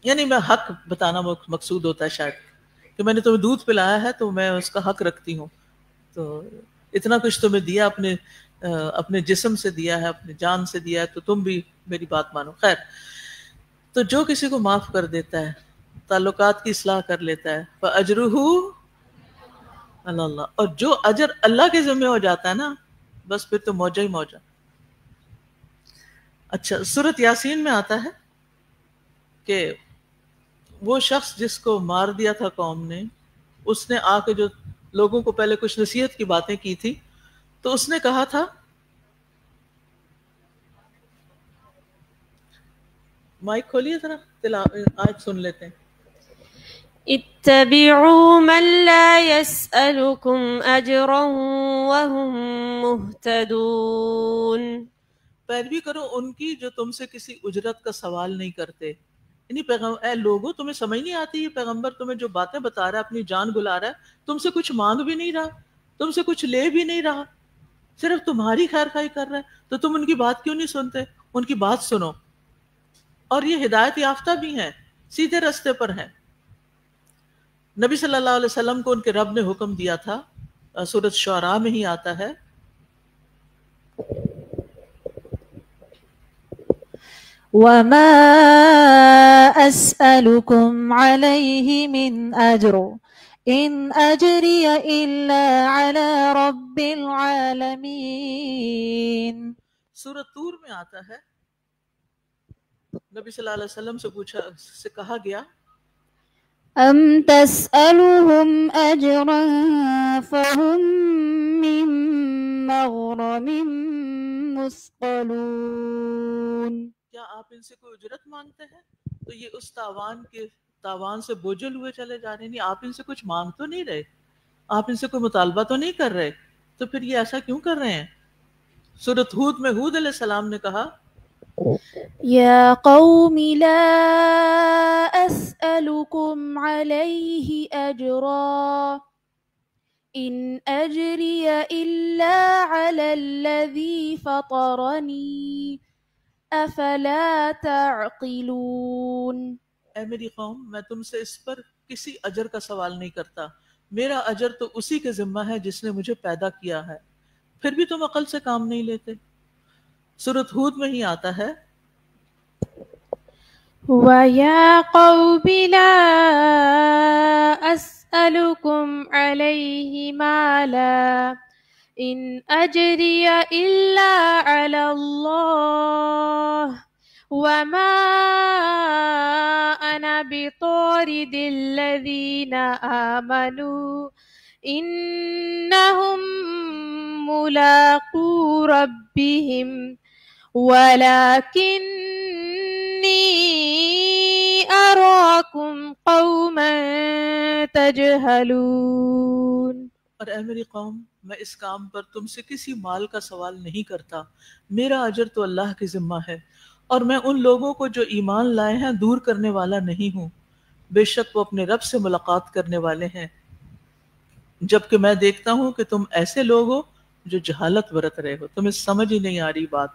B: یعنی میں حق بتانا مقصود ہوتا ہے شاید، کہ میں نے تمہیں دودھ پلایا ہے تو میں اس کا حق رکھتی ہوں، تو اتنا کچھ تمہیں دیا، اپنے جسم سے دیا ہے، اپنے جان سے دیا ہے، تو تم بھی میری بات مانو. خیر، تو جو کسی کو معاف کر دیتا ہے، تعلقات کی اصلاح کر لیتا ہے، فَأَجْرُهُ عَلَى اللَّهِ، اور جو اجر اللہ کے ذمہ ہو جاتا ہے نا، بس پھر تو موجہ ہی موجہ. اچھا، سورۃ یاسین میں آتا ہے کہ وہ شخص جس کو مار دیا تھا قوم نے، اس نے آ کے جو لوگوں کو پہلے کچھ نصیحت کی باتیں کی تھی، تو اس نے کہا تھا، مائک کھولیے ذرا، آج سن لیتے ہیں.
D: اتبعوا من لا يسألكم أجرا وهم مهتدون.
B: پیروی کرو ان کی جو تم سے کسی اجرت کا سوال نہیں کرتے. یعنی اے لوگوں، تمہیں سمجھ نہیں آتی یہ پیغمبر تمہیں جو باتیں بتا رہا ہے، اپنی جان گلا رہا ہے، تم سے کچھ مانگ بھی نہیں رہا، تم سے کچھ لے بھی نہیں رہا، صرف تمہاری خیر خواہی کر رہا ہے، تو تم ان کی بات کیوں نہیں سنتے؟ ان کی بات سنو. اور یہ ہدایت یافتہ بھی ہیں، سیدھے راستے پر ہیں. نبی صلی اللہ علیہ وسلم کو ان کے رب نے حکم دیا تھا، سورۃ شعراء میں ہی آتا ہے،
C: وَمَا أَسْأَلُكُمْ عَلَيْهِ مِنْ أَجْرٍ إِنْ أَجْرِيَ إِلَّا عَلَى رَبِّ الْعَالَمِينَ.
B: سورۃ طور میں آتا ہے، نبی صلی اللہ علیہ وسلم سے کہا گیا،
C: أَمْ تَسْأَلُهُمْ أَجْرًا فَهُمْ مِنْ مَغْرَمٍ مُثْقَلُونَ.
B: کیا آپ ان سے کوئی اجرت مانگتے ہیں؟ تو یہ اس تاوان سے بوجھل ہوئے چلے جا رہے ہیں. آپ ان سے کچھ مانگ تو نہیں رہے، آپ ان سے کوئی مطالبہ تو نہیں کر رہے، تو پھر یہ ایسا کیوں کر رہے ہیں؟ سورۃ ہود میں ہود علیہ السلام نے کہا،
C: يا قوم لا أسألكم عليه أجرا إن أجري إلا على الذي فطرني أفلا تعقلون.
B: اے میری قوم، میں تم سے اس پر کسی اجر کا سوال نہیں کرتا، میرا اجر تو اسی کے ذمہ ہے جس نے مجھے پیدا کیا ہے، پھر بھی تم عقل سے کام نہیں لیتے. سورۃ ہود میں ہی آتا ہے،
D: وَيَا قَوْمِ لَا أَسْأَلُكُمْ عَلَيْهِ مَالًا إِنْ أَجْرِيَ إِلَّا عَلَى اللَّهِ وَمَا أَنَا بِطَارِدِ الَّذِينَ آمَنُوا إِنَّهُمْ مُلَاقُو رَبِّهِمْ وَلَكِنِّي أَرَاكُمْ قَوْمًا تَجْهَلُونَ.
B: اور اے میری قوم، میں اس کام پر تم سے کسی مال کا سوال نہیں کرتا، میرا اجر تو اللہ کے ذمہ ہے، اور میں ان لوگوں کو جو ایمان لائے ہیں دور کرنے والا نہیں ہوں، بے شک وہ اپنے رب سے ملاقات کرنے والے ہیں، جبکہ میں دیکھتا ہوں کہ تم ایسے لوگ ہو جو جہالت برت رہے ہو، تمہیں سمجھ ہی نہیں آ رہی بات.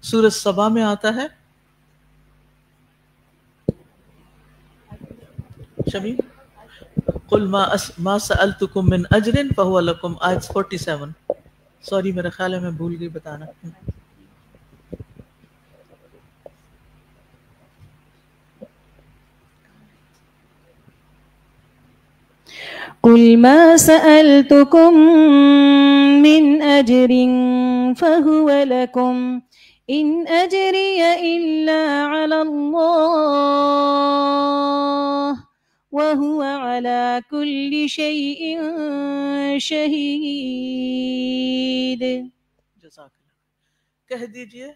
B: سورۃ سبا میں آتا ہے، شمیم، قل ما سألتكم من اجر فهو لكم، آیت 47. سوری میرا خیال ہے میں بھول گئی بتانا.
E: قل ما سألتكم من أجر فهو لكم إن أجري إلا على الله وهو على كل شيء شهيد.
B: جزاک اللہ. کہہ دیجئے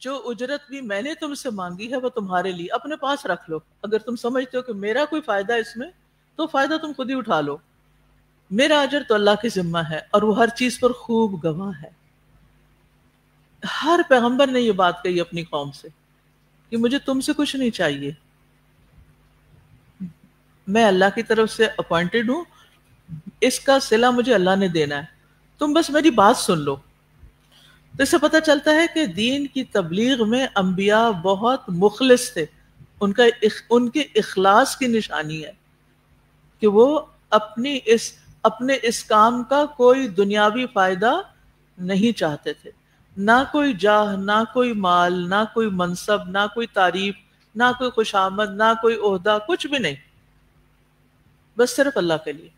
B: جو اجرت بھی میں نے تم سے مانگی ہے وہ تمہارے لیے اپنے پاس رکھ لو. اگر تم سمجھتے ہو کہ میرا کوئی فائدہ اس میں تو فائدہ تم خود ہی اٹھا لو. میرا اجر تو اللہ کے ذمہ ہے اور وہ ہر چیز پر خوب گواہ ہے. ہر پیغمبر نے یہ بات کہی اپنی قوم سے کہ مجھے تم سے کچھ نہیں چاہیے، میں اللہ کی طرف سے اپوائنٹڈ ہوں، اس کا صلہ مجھے اللہ نے دینا ہے، تم بس میری بات سن لو. تو اس سے پتہ چلتا ہے کہ دین کی تبلیغ میں انبیاء بہت مخلص تھے. ان کے اخلاص کی نشانی ہے کہ وہ اپنے اس کام کا کوئی دنیاوی فائدہ نہیں چاہتے تھے. نہ کوئی جاہ، نہ کوئی مال، نہ کوئی منصب، نہ کوئی تعریف، نہ کوئی خوشامد، نہ کوئی عہدہ، کچھ بھی نہیں، بس صرف اللہ کے لیے.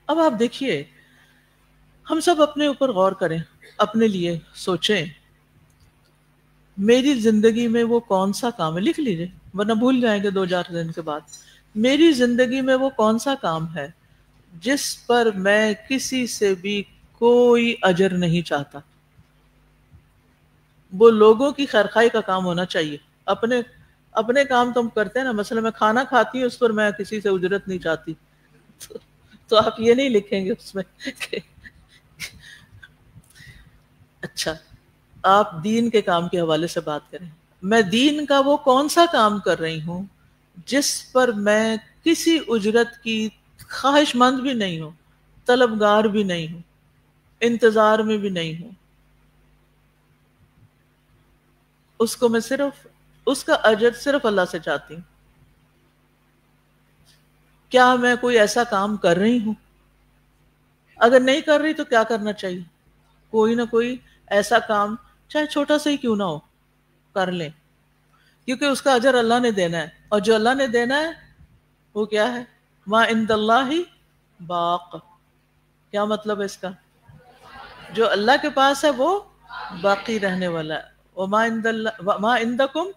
B: اب آپ دیکھیے، ہم سب اپنے اوپر غور کریں، اپنے لیے سوچیں، میری زندگی میں وہ کون سا کام ہے، لکھ لیجئے ورنہ بھول جائیں گے 2-4 دن کے بعد. میری زندگی میں وہ کون سا کام ہے جس پر میں کسی سے بھی کوئی اجر نہیں چاہتا. وہ لوگوں کی خیرخواہی کا کام ہونا چاہیے. اپنے کام تم کرتے ہیں نا، مثلا میں کھانا کھاتی ہوں، اس پر میں کسی سے اجرت نہیں چاہتی، تو آپ یہ نہیں لکھیں گے اس میں اچھا آپ دین کے کام کے حوالے سے بات کریں. میں دین کا وہ کون سا کام کر رہی ہوں جس پر میں کسی اجرت کی خواہش مند بھی نہیں ہوں، طلبگار بھی نہیں ہوں، انتظار میں بھی نہیں ہوں. اس کو میں صرف اس کا اجر صرف اللہ سے چاہتی ہوں. کیا میں کوئی ایسا کام کر رہی ہوں؟ اگر نہیں کر رہی تو کیا کرنا چاہیے؟ کوئی نہ کوئی ایسا کام چاہے چھوٹا سا ہی کیوں نہ ہو کر لیں، کیونکہ اس کا اجر اللہ نے دینا ہے. اور جو اللہ نے دینا ہے وہ کیا ہے؟ ما عند اللہ باق. کیا مطلب ہے اس کا؟ جو اللہ کے پاس ہے وہ باقی رہنے والا ہے. وما عندکم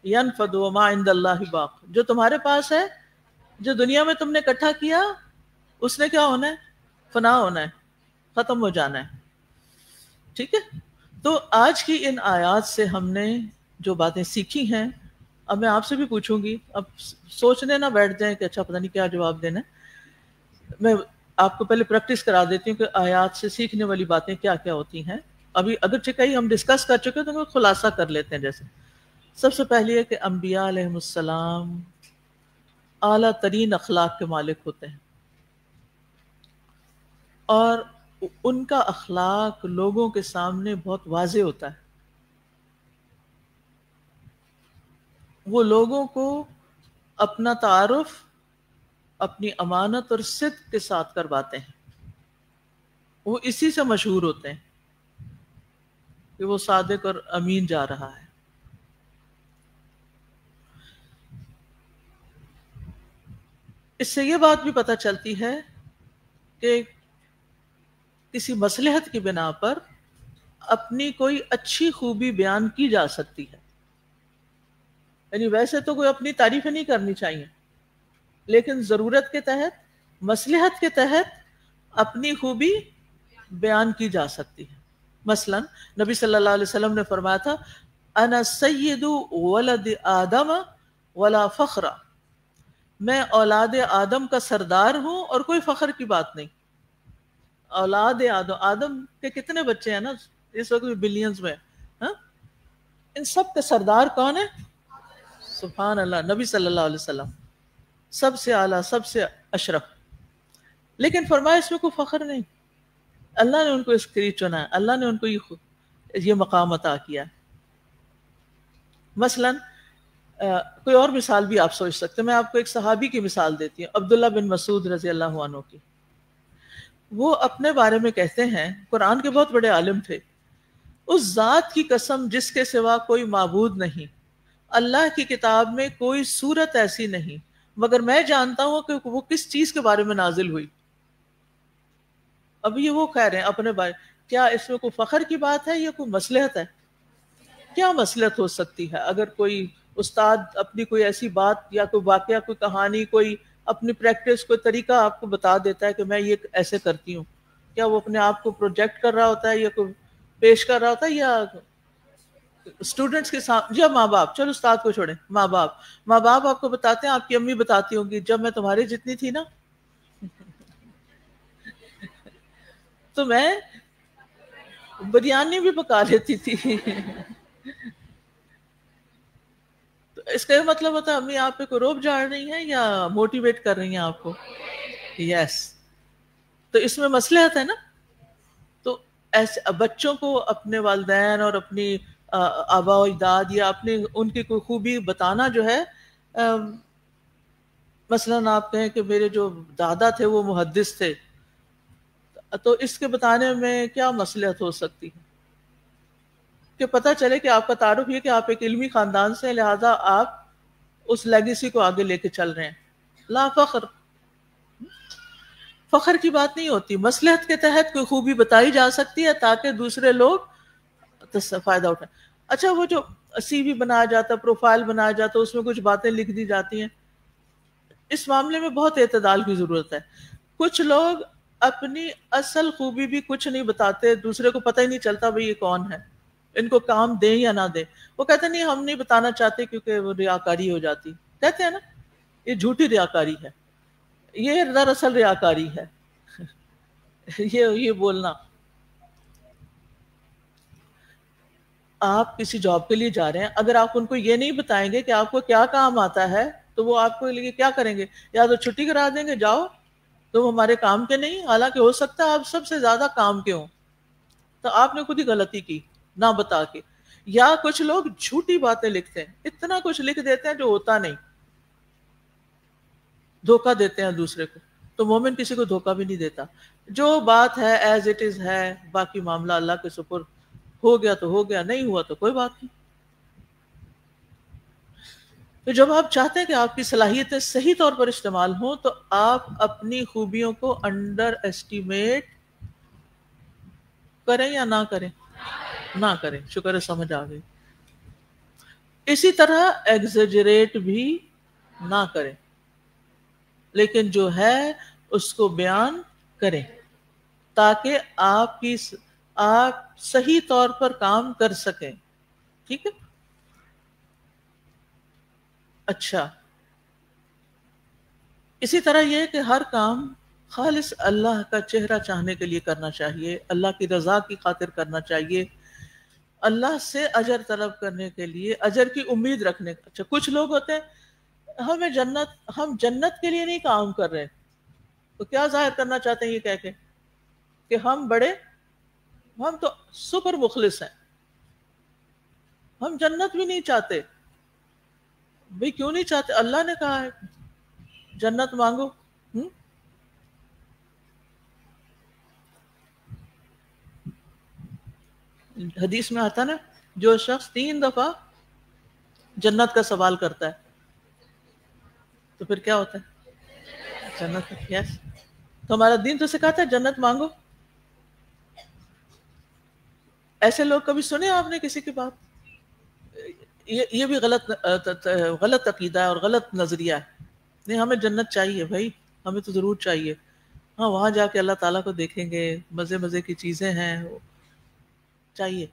B: ينفد وما عند اللہ باق. جو تمہارے پاس ہے، جو دنیا میں تم نے اکٹھا کیا، اس نے کیا ہونا ہے؟ فنا ہونا ہے، ختم ہو جانا ہے. ٹھیک ہے؟ تو آج کی ان آیات سے ہم نے جو باتیں سیکھی ہیں، اب میں آپ سے بھی پوچھوں گی، اب سوچنے نہ بیٹھ جائیں کہ اچھا پتہ نہیں کیا جواب دینا ہے. میں آپ کو پہلے پریکٹس کرا دیتی ہوں کہ آیات سے سیکھنے والی باتیں کیا کیا ہوتی ہیں. ابھی اگرچہ کئی ہم ڈسکس کر چکے تو خلاصہ کر لیتے ہیں. جیسے سب سے پہلی ہے کہ انبیاء علیہ السلام اعلیٰ ترین اخلاق کے مالک ہوتے ہیں، اور ان کا اخلاق لوگوں کے سامنے بہت واضح ہوتا ہے. وہ لوگوں کو اپنا تعارف اپنی امانت اور صدق کے ساتھ کرواتے ہیں. وہ اسی سے مشہور ہوتے ہیں کہ وہ صادق اور امین جا رہا ہے. اس سے یہ بات بھی پتہ چلتی ہے کہ کسی مصلحت کی بنا پر اپنی کوئی اچھی خوبی بیان کی جا سکتی ہے. یعنی ویسے تو کوئی اپنی تعریفیں نہیں کرنی چاہیے، لیکن ضرورت کے تحت، مصلحت کے تحت اپنی خوبی بیان کی جا سکتی ہے. مثلا نبی صلی اللہ علیہ وسلم نے فرمایا تھا انا سید ولد آدم ولا فخر. میں اولاد آدم کا سردار ہوں اور کوئی فخر کی بات نہیں. اولاد آدم کے کتنے بچے ہیں نا اس وقت بلینز میں، ہاں؟ ان سب کے سردار کون ہے؟ سبحان اللہ، نبی صلی اللہ علیہ وسلم، سب سے اعلیٰ، سب سے اشرف. لیکن فرمایا اس میں کوئی فخر نہیں. اللہ نے ان کو اس کے لیے چنا ہے، اللہ نے ان کو یہ مقام عطا کیا ہے. مثلا کوئی اور مثال بھی آپ سوچ سکتے ہیں. میں آپ کو ایک صحابی کی مثال دیتی ہوں، عبداللہ بن مسعود رضی اللہ عنہ کی. وہ اپنے بارے میں کہتے ہیں، قرآن کے بہت بڑے عالم تھے، اس ذات کی قسم جس کے سوا کوئی معبود نہیں، اللہ کی کتاب میں کوئی صورت ایسی نہیں مگر میں جانتا ہوں کہ وہ کس چیز کے بارے میں نازل ہوئی. اب یہ وہ کہہ رہے ہیں اپنے بارے، کیا اس میں کوئی فخر کی بات ہے یا کوئی مصلحت ہے؟ کیا مصلحت ہو سکتی ہے اگر کوئی استاد اپنی کوئی ایسی بات یا کوئی واقعہ، کوئی کہانی، کوئی اپنی پریکٹس، کوئی طریقہ آپ کو بتا دیتا ہے کہ میں یہ ایسے کرتی ہوں. کیا وہ اپنے آپ کو پروجیکٹ کر رہا ہوتا ہے یا کوئی پیش کر رہا ہوتا ہے، یا اسٹوڈنٹس کے ساتھ، یا ماں باپ، چلو استاد کو چھوڑیں، ماں باپ آپ کو بتاتے ہیں، آپ کی امی بتاتی ہوں گی جب میں تمہاری جتنی تھی نا تو میں بریانی بھی پکا لیتی تھی. تو اس کا یہ مطلب ہوتا ہے امی آپ پہ کوئی روب جاڑ رہی ہیں یا موٹیویٹ کر رہی ہیں آپ کو؟ یس. تو اس میں مصلحت ہے نا. تو ایسے بچوں کو اپنے والدین اور اپنی آبا و اجداد یا اپنے ان کی کوئی خوبی بتانا جو ہے، مثلاً آپ کہیں کہ میرے جو دادا تھے وہ محدث تھے، تو اس کے بتانے میں کیا مصلحت ہو سکتی ہے کہ پتہ چلے کہ آپ کا تعارف یہ کہ آپ ایک علمی خاندان سے، لہذا آپ اس لیگیسی کو آگے لے کے چل رہے ہیں. لا فخر، فخر کی بات نہیں ہوتی. مصلحت کے تحت کوئی خوبی بتائی جا سکتی ہے تاکہ دوسرے لوگ فائدہ اٹھائیں. اچھا، وہ جو سی وی بنایا جاتا ہے، پروفائل بنایا جاتا ہے، اس میں کچھ باتیں لکھ دی جاتی ہیں، اس معاملے میں بہت اعتدال کی ضرورت ہے. کچھ لوگ اپنی اصل خوبی بھی کچھ نہیں بتاتے، دوسرے کو پتہ ہی نہیں چلتا بھئی یہ کون ہے، ان کو کام دیں یا نہ دیں. وہ کہتے نہیں ہم نہیں بتانا چاہتے کیونکہ وہ ریاکاری ہو جاتی. کہتے ہیں نا یہ جھوٹی ریاکاری ہے، یہ دراصل ریاکاری ہے. یہ بولنا. آپ کسی جاب کے لیے جا رہے ہیں، اگر آپ ان کو یہ نہیں بتائیں گے کہ آپ کو کیا کام آتا ہے تو وہ آپ کو لیے کیا کریں گے؟ یا تو چھٹی کرا دیں گے، جاؤ تم ہمارے کام کے نہیں، حالانکہ ہو سکتا ہے آپ سب سے زیادہ کام کے ہوں. تو آپ نے خود ہی غلطی کی نہ بتا کے. یا کچھ لوگ جھوٹی باتیں لکھتے ہیں، اتنا کچھ لکھ دیتے ہیں جو ہوتا نہیں، دھوکہ دیتے ہیں دوسرے کو. تو مومن کسی کو دھوکہ بھی نہیں دیتا. جو بات ہے ایز اٹ از ہے، باقی معاملہ اللہ کے سپرد. ہو گیا تو ہو گیا، نہیں ہوا تو کوئی بات نہیں. تو جب آپ چاہتے ہیں کہ آپ کی صلاحیتیں صحیح طور پر استعمال ہوں تو آپ اپنی خوبیوں کو انڈر ایسٹیمیٹ کریں یا نہ کریں؟ نہ کریں. شکر ہے سمجھ آ گئی. اسی طرح ایگزیجریٹ بھی نہ کریں، لیکن جو ہے اس کو بیان کریں تاکہ آپ صحیح طور پر کام کر سکیں. ٹھیک ہے. اچھا، اسی طرح یہ کہ ہر کام خالص اللہ کا چہرہ چاہنے کے لیے کرنا چاہیے، اللہ کی رضا کی خاطر کرنا چاہیے، اللہ سے اجر طلب کرنے کے لیے، اجر کی امید رکھنے. اچھا، کچھ لوگ ہوتے ہیں ہم جنت کے لیے نہیں کام کر رہے، تو کیا ظاہر کرنا چاہتے ہیں یہ کہہ کے کہ ہم تو سپر مخلص ہیں، ہم جنت بھی نہیں چاہتے. بھئی کیوں نہیں چاہتے؟ اللہ نے کہا ہے جنت مانگو. حدیث میں آتا نا جو شخص 3 دفعہ جنت کا سوال کرتا ہے تو پھر کیا ہوتا ہے؟ جنت. یس. تو ہمارا دین تو سکھاتا ہے جنت مانگو. ایسے لوگ کبھی سنے آپ نے کسی کی بات؟ یہ بھی غلط عقیدہ ہے اور غلط نظریہ ہے. نہیں، ہمیں جنت چاہیے بھائی، ہمیں تو ضرور چاہیے. ہاں، وہاں جا کے اللہ تعالیٰ کو دیکھیں گے، مزے کی چیزیں ہیں، چاہیے،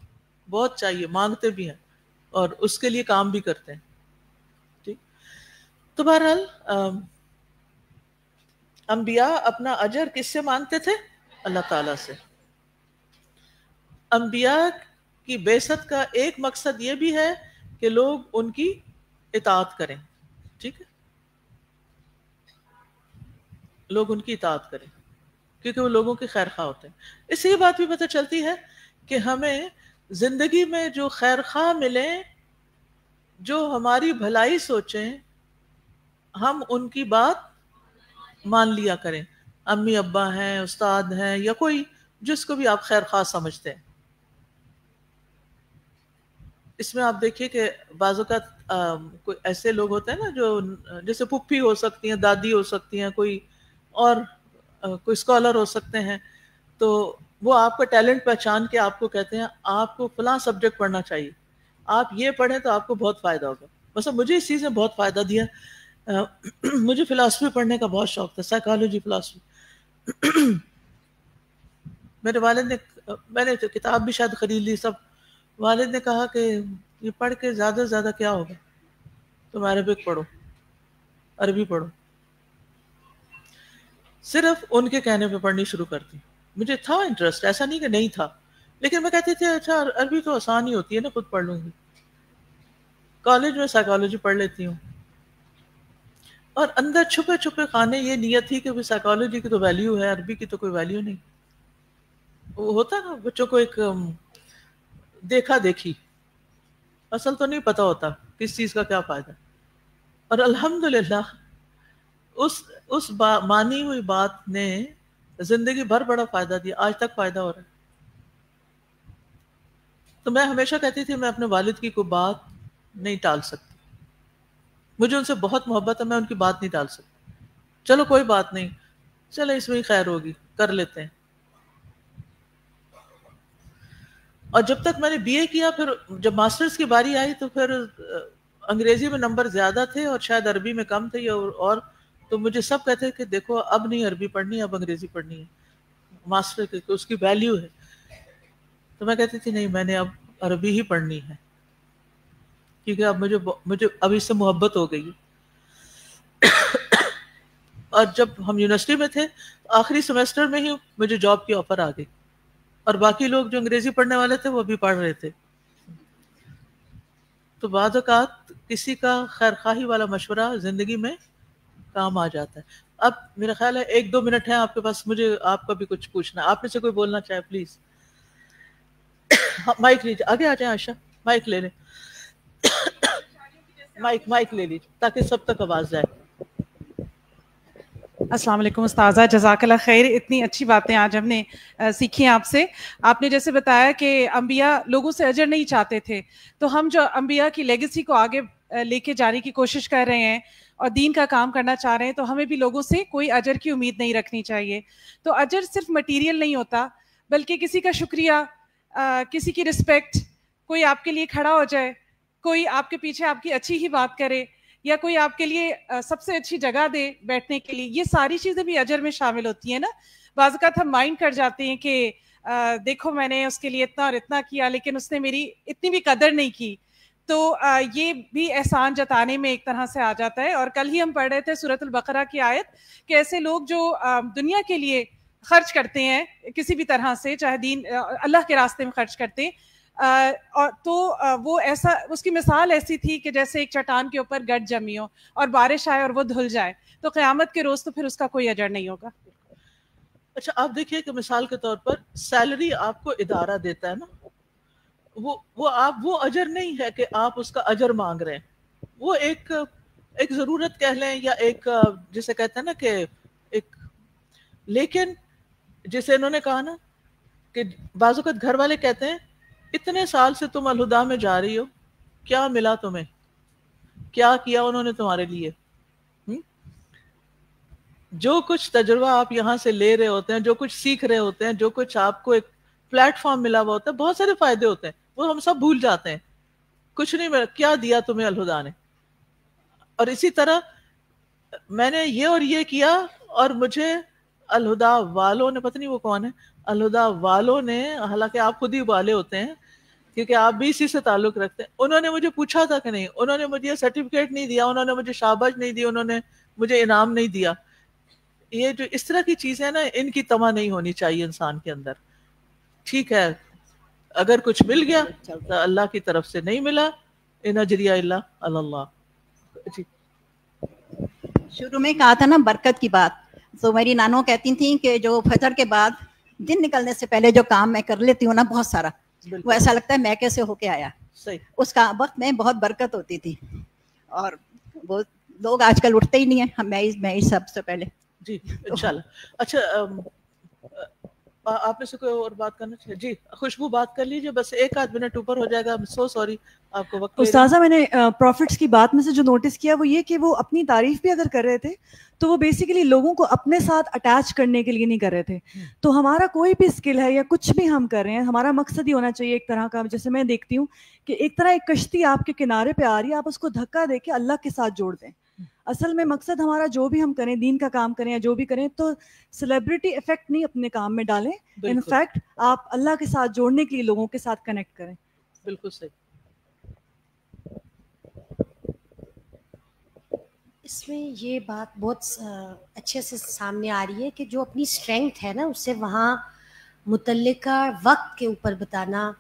B: بہت چاہیے، مانگتے بھی ہیں اور اس کے لیے کام بھی کرتے ہیں. ٹھیک. تو بہرحال انبیاء اپنا اجر کس سے مانگتے تھے؟ اللہ تعالیٰ سے. انبیاء کی بعثت کا ایک مقصد یہ بھی ہے کہ لوگ ان کی اطاعت کریں. ٹھیک ہے، لوگ ان کی اطاعت کریں کیونکہ وہ لوگوں کے خیر خواہ ہوتے ہیں. اس سے یہ بات بھی پتہ چلتی ہے کہ ہمیں زندگی میں جو خیر خواہ ملیں، جو ہماری بھلائی سوچیں، ہم ان کی بات مان لیا کریں. امی ابا ہیں، استاد ہیں، یا کوئی جس کو بھی آپ خیر خواہ سمجھتے ہیں. اس میں آپ دیکھیے کہ بعض اوقات کوئی ایسے لوگ ہوتے ہیں نا جو جیسے پھپھی ہو سکتی ہیں، دادی ہو سکتی ہیں، کوئی اور کوئی اسکالر ہو سکتے ہیں، تو وہ آپ کا ٹیلنٹ پہچان کے آپ کو کہتے ہیں آپ کو فلاں سبجیکٹ پڑھنا چاہیے، آپ یہ پڑھیں تو آپ کو بہت فائدہ ہوگا. مثلا مجھے اس چیز نے بہت فائدہ دیا. مجھے فلاسفی پڑھنے کا بہت شوق تھا، سائیکالوجی، فلاسفی. میرے والد نے، میں نے تو کتاب بھی شاید خرید لی سب. والد نے کہا کہ یہ پڑھ کے زیادہ سے زیادہ کیا ہوگا، تم عربک پڑھو، عربی پڑھو. صرف ان کے کہنے پہ پڑھنی شروع کرتی. مجھے تھا انٹرسٹ، ایسا نہیں کہ نہیں تھا، لیکن میں کہتی تھی اچھا عربی تو آسان ہی ہوتی ہے نا، خود پڑھ لوں گی. کالج میں سائیکالوجی پڑھ لیتی ہوں، اور اندر چھپے چھپے خانے یہ نیت تھی کہ سائیکالوجی کی تو ویلیو ہے، عربی کی تو کوئی ویلیو نہیں. وہ ہوتا نا بچوں کو ایک دیکھا دیکھی، اصل تو نہیں پتا ہوتا کس چیز کا کیا فائدہ. اور الحمدللہ اس مانی ہوئی بات نے زندگی بھر بڑا فائدہ دیا، آج تک فائدہ ہو رہا ہے. تو میں ہمیشہ کہتی تھی میں اپنے والد کی کوئی بات نہیں ٹال سکتی، مجھے ان سے بہت محبت ہے، میں ان کی بات نہیں ٹال سکتی. چلو کوئی بات نہیں، چلو اس میں ہی خیر ہوگی، کر لیتے ہیں. اور جب تک میں نے بی اے کیا، پھر جب ماسٹرز کی باری آئی تو پھر انگریزی میں نمبر زیادہ تھے اور شاید عربی میں کم تھے، اور تو مجھے سب کہتے کہ دیکھو اب نہیں عربی پڑھنی، اب انگریزی پڑھنی ہے، ماسٹر کی اس کی ویلیو ہے. تو میں کہتی تھی نہیں، میں نے اب عربی ہی پڑھنی ہے، کیونکہ اب مجھے اب اس سے محبت ہو گئی. اور جب ہم یونیورسٹی میں تھے آخری سیمسٹر میں ہی مجھے جاب کی آفر آ گئی، اور باقی لوگ جو انگریزی پڑھنے والے تھے وہ بھی پڑھ رہے تھے. تو بعض اوقات کسی کا خیر خواہی والا مشورہ زندگی میں کام آ جاتا ہے. اب میرا خیال ہے 1-2 منٹ ہیں آپ کے پاس، مجھے آپ کا بھی کچھ پوچھنا ہے. آپ میں سے کوئی بولنا چاہے پلیز مائک لیجیے، آگے آ جائیں. عائشہ مائک لے لیں، مائک لے لیجیے تاکہ سب تک آواز جائے.
F: السلام علیکم استاذہ، جزاک اللہ خیر. اتنی اچھی باتیں آج ہم نے سیکھی آپ سے. آپ نے جیسے بتایا کہ انبیاء لوگوں سے اجر نہیں چاہتے تھے، تو ہم جو انبیاء کی لیگیسی کو آگے لے کے جانے کی کوشش کر رہے ہیں اور دین کا کام کرنا چاہ رہے ہیں، تو ہمیں بھی لوگوں سے کوئی اجر کی امید نہیں رکھنی چاہیے. تو اجر صرف مٹیریل نہیں ہوتا، بلکہ کسی کا شکریہ، کسی کی رسپیکٹ، کوئی آپ کے لیے کھڑا ہو جائے، کوئی آپ کے پیچھے آپ کی اچھی ہی بات کرے، یا کوئی آپ کے لیے سب سے اچھی جگہ دے بیٹھنے کے لیے، یہ ساری چیزیں بھی اجر میں شامل ہوتی ہیں نا. بعض اوقات ہم مائنڈ کر جاتے ہیں کہ دیکھو میں نے اس کے لیے اتنا اور اتنا کیا، لیکن اس نے میری اتنی بھی قدر نہیں کی، تو یہ بھی احسان جتانے میں ایک طرح سے آ جاتا ہے. اور کل ہی ہم پڑھ رہے تھے سورۃ البقرہ کی آیت کہ ایسے لوگ جو دنیا کے لیے خرچ کرتے ہیں کسی بھی طرح سے، چاہے دین اللہ کے راستے میں خرچ کرتے ہیں، تو وہ ایسا، اس کی مثال ایسی تھی کہ جیسے ایک چٹان کے اوپر گڈ جمی ہو اور بارش آئے اور وہ دھل جائے، تو قیامت کے روز تو پھر اس کا کوئی اجر نہیں ہوگا.
B: اچھا آپ دیکھیے کہ مثال کے طور پر سیلری آپ کو ادارہ دیتا ہے نا، وہ اجر نہیں ہے کہ آپ اس کا اجر مانگ رہے ہیں، وہ ایک ضرورت کہہ لیں، یا ایک جسے کہتے ہیں نا کہ ایک. لیکن جسے انہوں نے کہا نا کہ بعض اوقات گھر والے کہتے ہیں اتنے سال سے تم الہدا میں جا رہی ہو، کیا ملا تمہیں، کیا کیا انہوں نے تمہارے لیے. جو کچھ تجربہ آپ یہاں سے لے رہے ہوتے ہیں، جو کچھ سیکھ رہے ہوتے ہیں، جو کچھ آپ کو ایک پلیٹ فارم ملا ہوا ہوتا ہے، بہت سارے فائدے ہوتے ہیں، وہ ہم سب بھول جاتے ہیں. کچھ نہیں ملا، کیا دیا تمہیں الہدا نے. اور اسی طرح میں نے یہ اور یہ کیا، اور مجھے الہدا والوں نے، پتہ نہیں وہ کون ہے، الہدا والوں نے، حالانکہ آپ خود ہی والے ہوتے ہیں کیونکہ آپ بھی اسی سے تعلق رکھتے ہیں، انہوں نے مجھے پوچھا تھا کہ نہیں، انہوں نے مجھے سرٹیفکیٹ نہیں دیا، انہوں نے مجھے شاباش نہیں دی، انہوں نے مجھے انعام نہیں دیا. یہ جو اس طرح کی چیزیں نا، ان کی طمع نہیں ہونی چاہیے انسان کے اندر. ٹھیک ہے اگر کچھ مل گیا تو اللہ کی طرف سے، نہیں ملا ان اجریہ الا علی اللہ. جی
G: شروع میں کہا تھا نا برکت کی بات، تو میری نانو کہتی تھیں کہ جو فجر کے بعد دن نکلنے سے پہلے جو کام میں کر لیتی ہوں نا بہت سارا، وہ ایسا لگتا ہے میں کیسے ہو کے آیا.
B: صحیح.
G: اس کا وقت میں بہت برکت ہوتی تھی، اور وہ لوگ آج کل اٹھتے ہی نہیں ہیں، میں ہی سب سے پہلے.
B: جی انشاءاللہ. اچھا آپ میں سے کوئی اور بات کرنا چاہیے؟ جی خوشبو بات کر لیجیے، بس 1 منٹ اوپر ہو جائے گا. سو سوری آپ کو وقت.
H: استاذہ میں نے پروفٹس کی بات میں سے جو نوٹس کیا وہ یہ کہ وہ اپنی تعریف بھی اگر کر رہے تھے تو وہ بیسیکلی لوگوں کو اپنے ساتھ اٹیچ کرنے کے لیے نہیں کر رہے تھے. تو ہمارا کوئی بھی اسکل ہے یا کچھ بھی ہم کر رہے ہیں، ہمارا مقصد ہی ہونا چاہیے ایک طرح کا، جیسے میں دیکھتی ہوں کہ ایک طرح ایک کشتی آپ کے کنارے پہ آ رہی ہے، آپ اس کو دھکا دے کے اللہ کے ساتھ جوڑ دیں. اصل میں مقصد ہمارا جو بھی ہم کریں، دین کا کام کریں یا جو بھی کریں، تو سیلیبریٹی افیکٹ نہیں اپنے کام میں ڈالیں، ان فیکٹ آپ اللہ کے ساتھ جوڑنے کے لیے لوگوں کے ساتھ کنیکٹ کریں.
B: بالکل صحیح.
I: اس میں یہ بات بہت اچھے سے سامنے آ رہی ہے کہ جو اپنی اسٹرینگتھ ہے نا اسے وہاں متعلقہ وقت کے اوپر بتانا،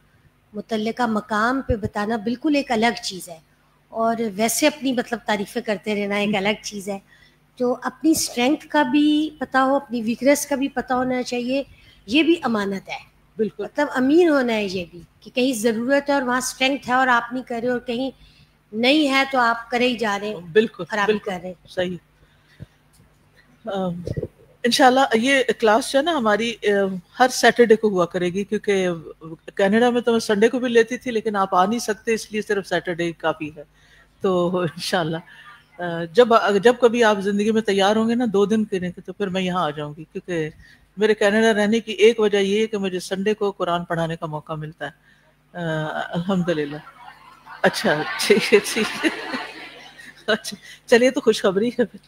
I: متعلقہ مقام پہ بتانا بالکل ایک الگ چیز ہے، اور ویسے اپنی مطلب تعریفیں کرتے رہنا ایک الگ چیز ہے. تو اپنی اسٹرینگتھ کا بھی پتہ ہو، اپنی ویکنیس کا بھی پتہ ہونا چاہیے، یہ بھی امانت ہے.
B: بالکل
I: مطلب امین ہونا ہے یہ بھی کہ کہیں ضرورت ہے اور وہاں اسٹرینگتھ ہے اور آپ نہیں کر رہے، اور کہیں نہیں ہے تو آپ کرے ہی جا رہے ہیں.
B: بالکل
I: خرابی کر رہے ہیں.
B: صحیح. انشاءاللہ یہ کلاس جو ہے نا ہماری ہر سیٹرڈے کو ہوا کرے گی، کیونکہ کینیڈا میں تو میں سنڈے کو بھی لیتی تھی، لیکن آپ آ نہیں سکتے اس لیے صرف سیٹرڈے کافی ہے. تو انشاءاللہ جب کبھی آپ زندگی میں تیار ہوں گے نا 2 دن کرنے کے، تو پھر میں یہاں آ جاؤں گی، کیونکہ میرے کینیڈا رہنے کی ایک وجہ یہ ہے کہ مجھے سنڈے کو قرآن پڑھانے کا موقع ملتا ہے الحمدللہ. اچھا ٹھیک ہے ٹھیک ہے. اچھا چلیے تو خوشخبری ہے پھر.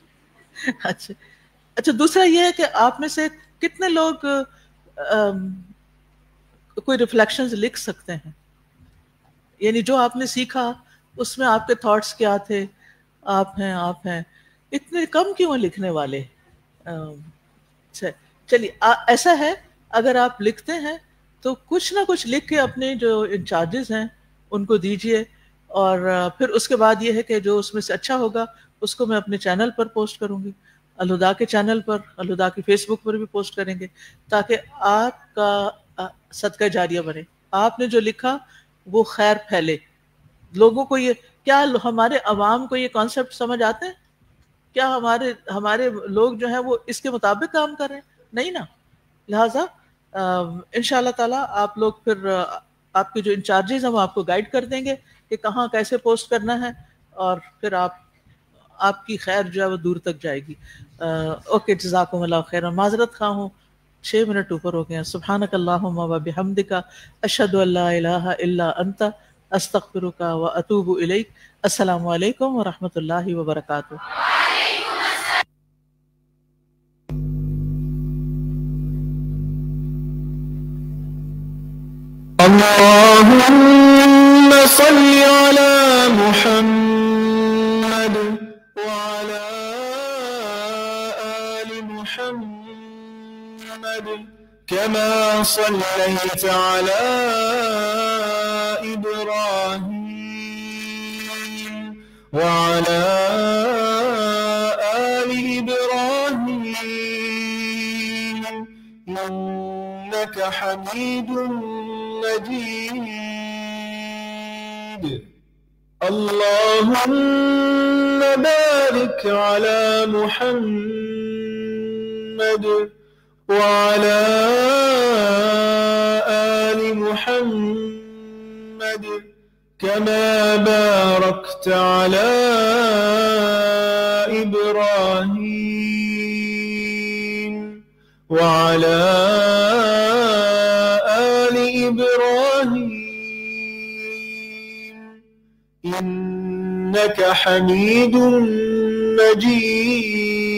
B: اچھا دوسرا یہ ہے کہ آپ میں سے کتنے لوگ کوئی ریفلیکشنز لکھ سکتے ہیں، یعنی جو آپ نے سیکھا اس میں آپ کے تھاٹس کیا تھے؟ آپ ہیں اتنے کم کیوں لکھنے والے؟ چلیے ایسا ہے اگر آپ لکھتے ہیں تو کچھ نہ کچھ لکھ کے اپنے جو انچارجز ہیں ان کو دیجئے، اور پھر اس کے بعد یہ ہے کہ جو اس میں سے اچھا ہوگا اس کو میں اپنے چینل پر پوسٹ کروں گی، الہدا کے چینل پر، الہدا کی فیس بک پر بھی پوسٹ کریں گے، تاکہ آپ کا صدقہ جاریہ بنے. آپ نے جو لکھا وہ خیر پھیلے. لوگوں کو یہ کیا ہمارے عوام کو یہ کانسیپٹ سمجھ آتے ہیں؟ کیا ہمارے لوگ جو ہیں وہ اس کے مطابق کام کر رہے ہیں؟ نہیں نا. لہٰذا انشاءاللہ تعالی آپ لوگ پھر آپ کے جو انچارجز ہیں وہ آپ کو گائیڈ کر دیں گے کہ کہاں کیسے پوسٹ کرنا ہے، اور پھر آپ کی خیر جو ہے وہ دور تک جائے گی. اوکے جزاکم اللہ خیر. معذرت خواہ ہوں 6 منٹ اوپر ہو گئے ہیں. سبحانک اللہم و بحمدک اشہد ان لا الہ الا انت استغفرک و اتوب الیک. السلام علیکم و رحمۃ اللہ وبرکاتہ.
A: اللهم صل على محمد وعلى آل محمد كما صليت على إبراهيم وعلى آل إبراهيم إنك حميد مجيد. اللهم بارك على محمد وعلى آل محمد كما باركت على إبراهيم وعلى آل إبراهيم إنك حميد مجيد.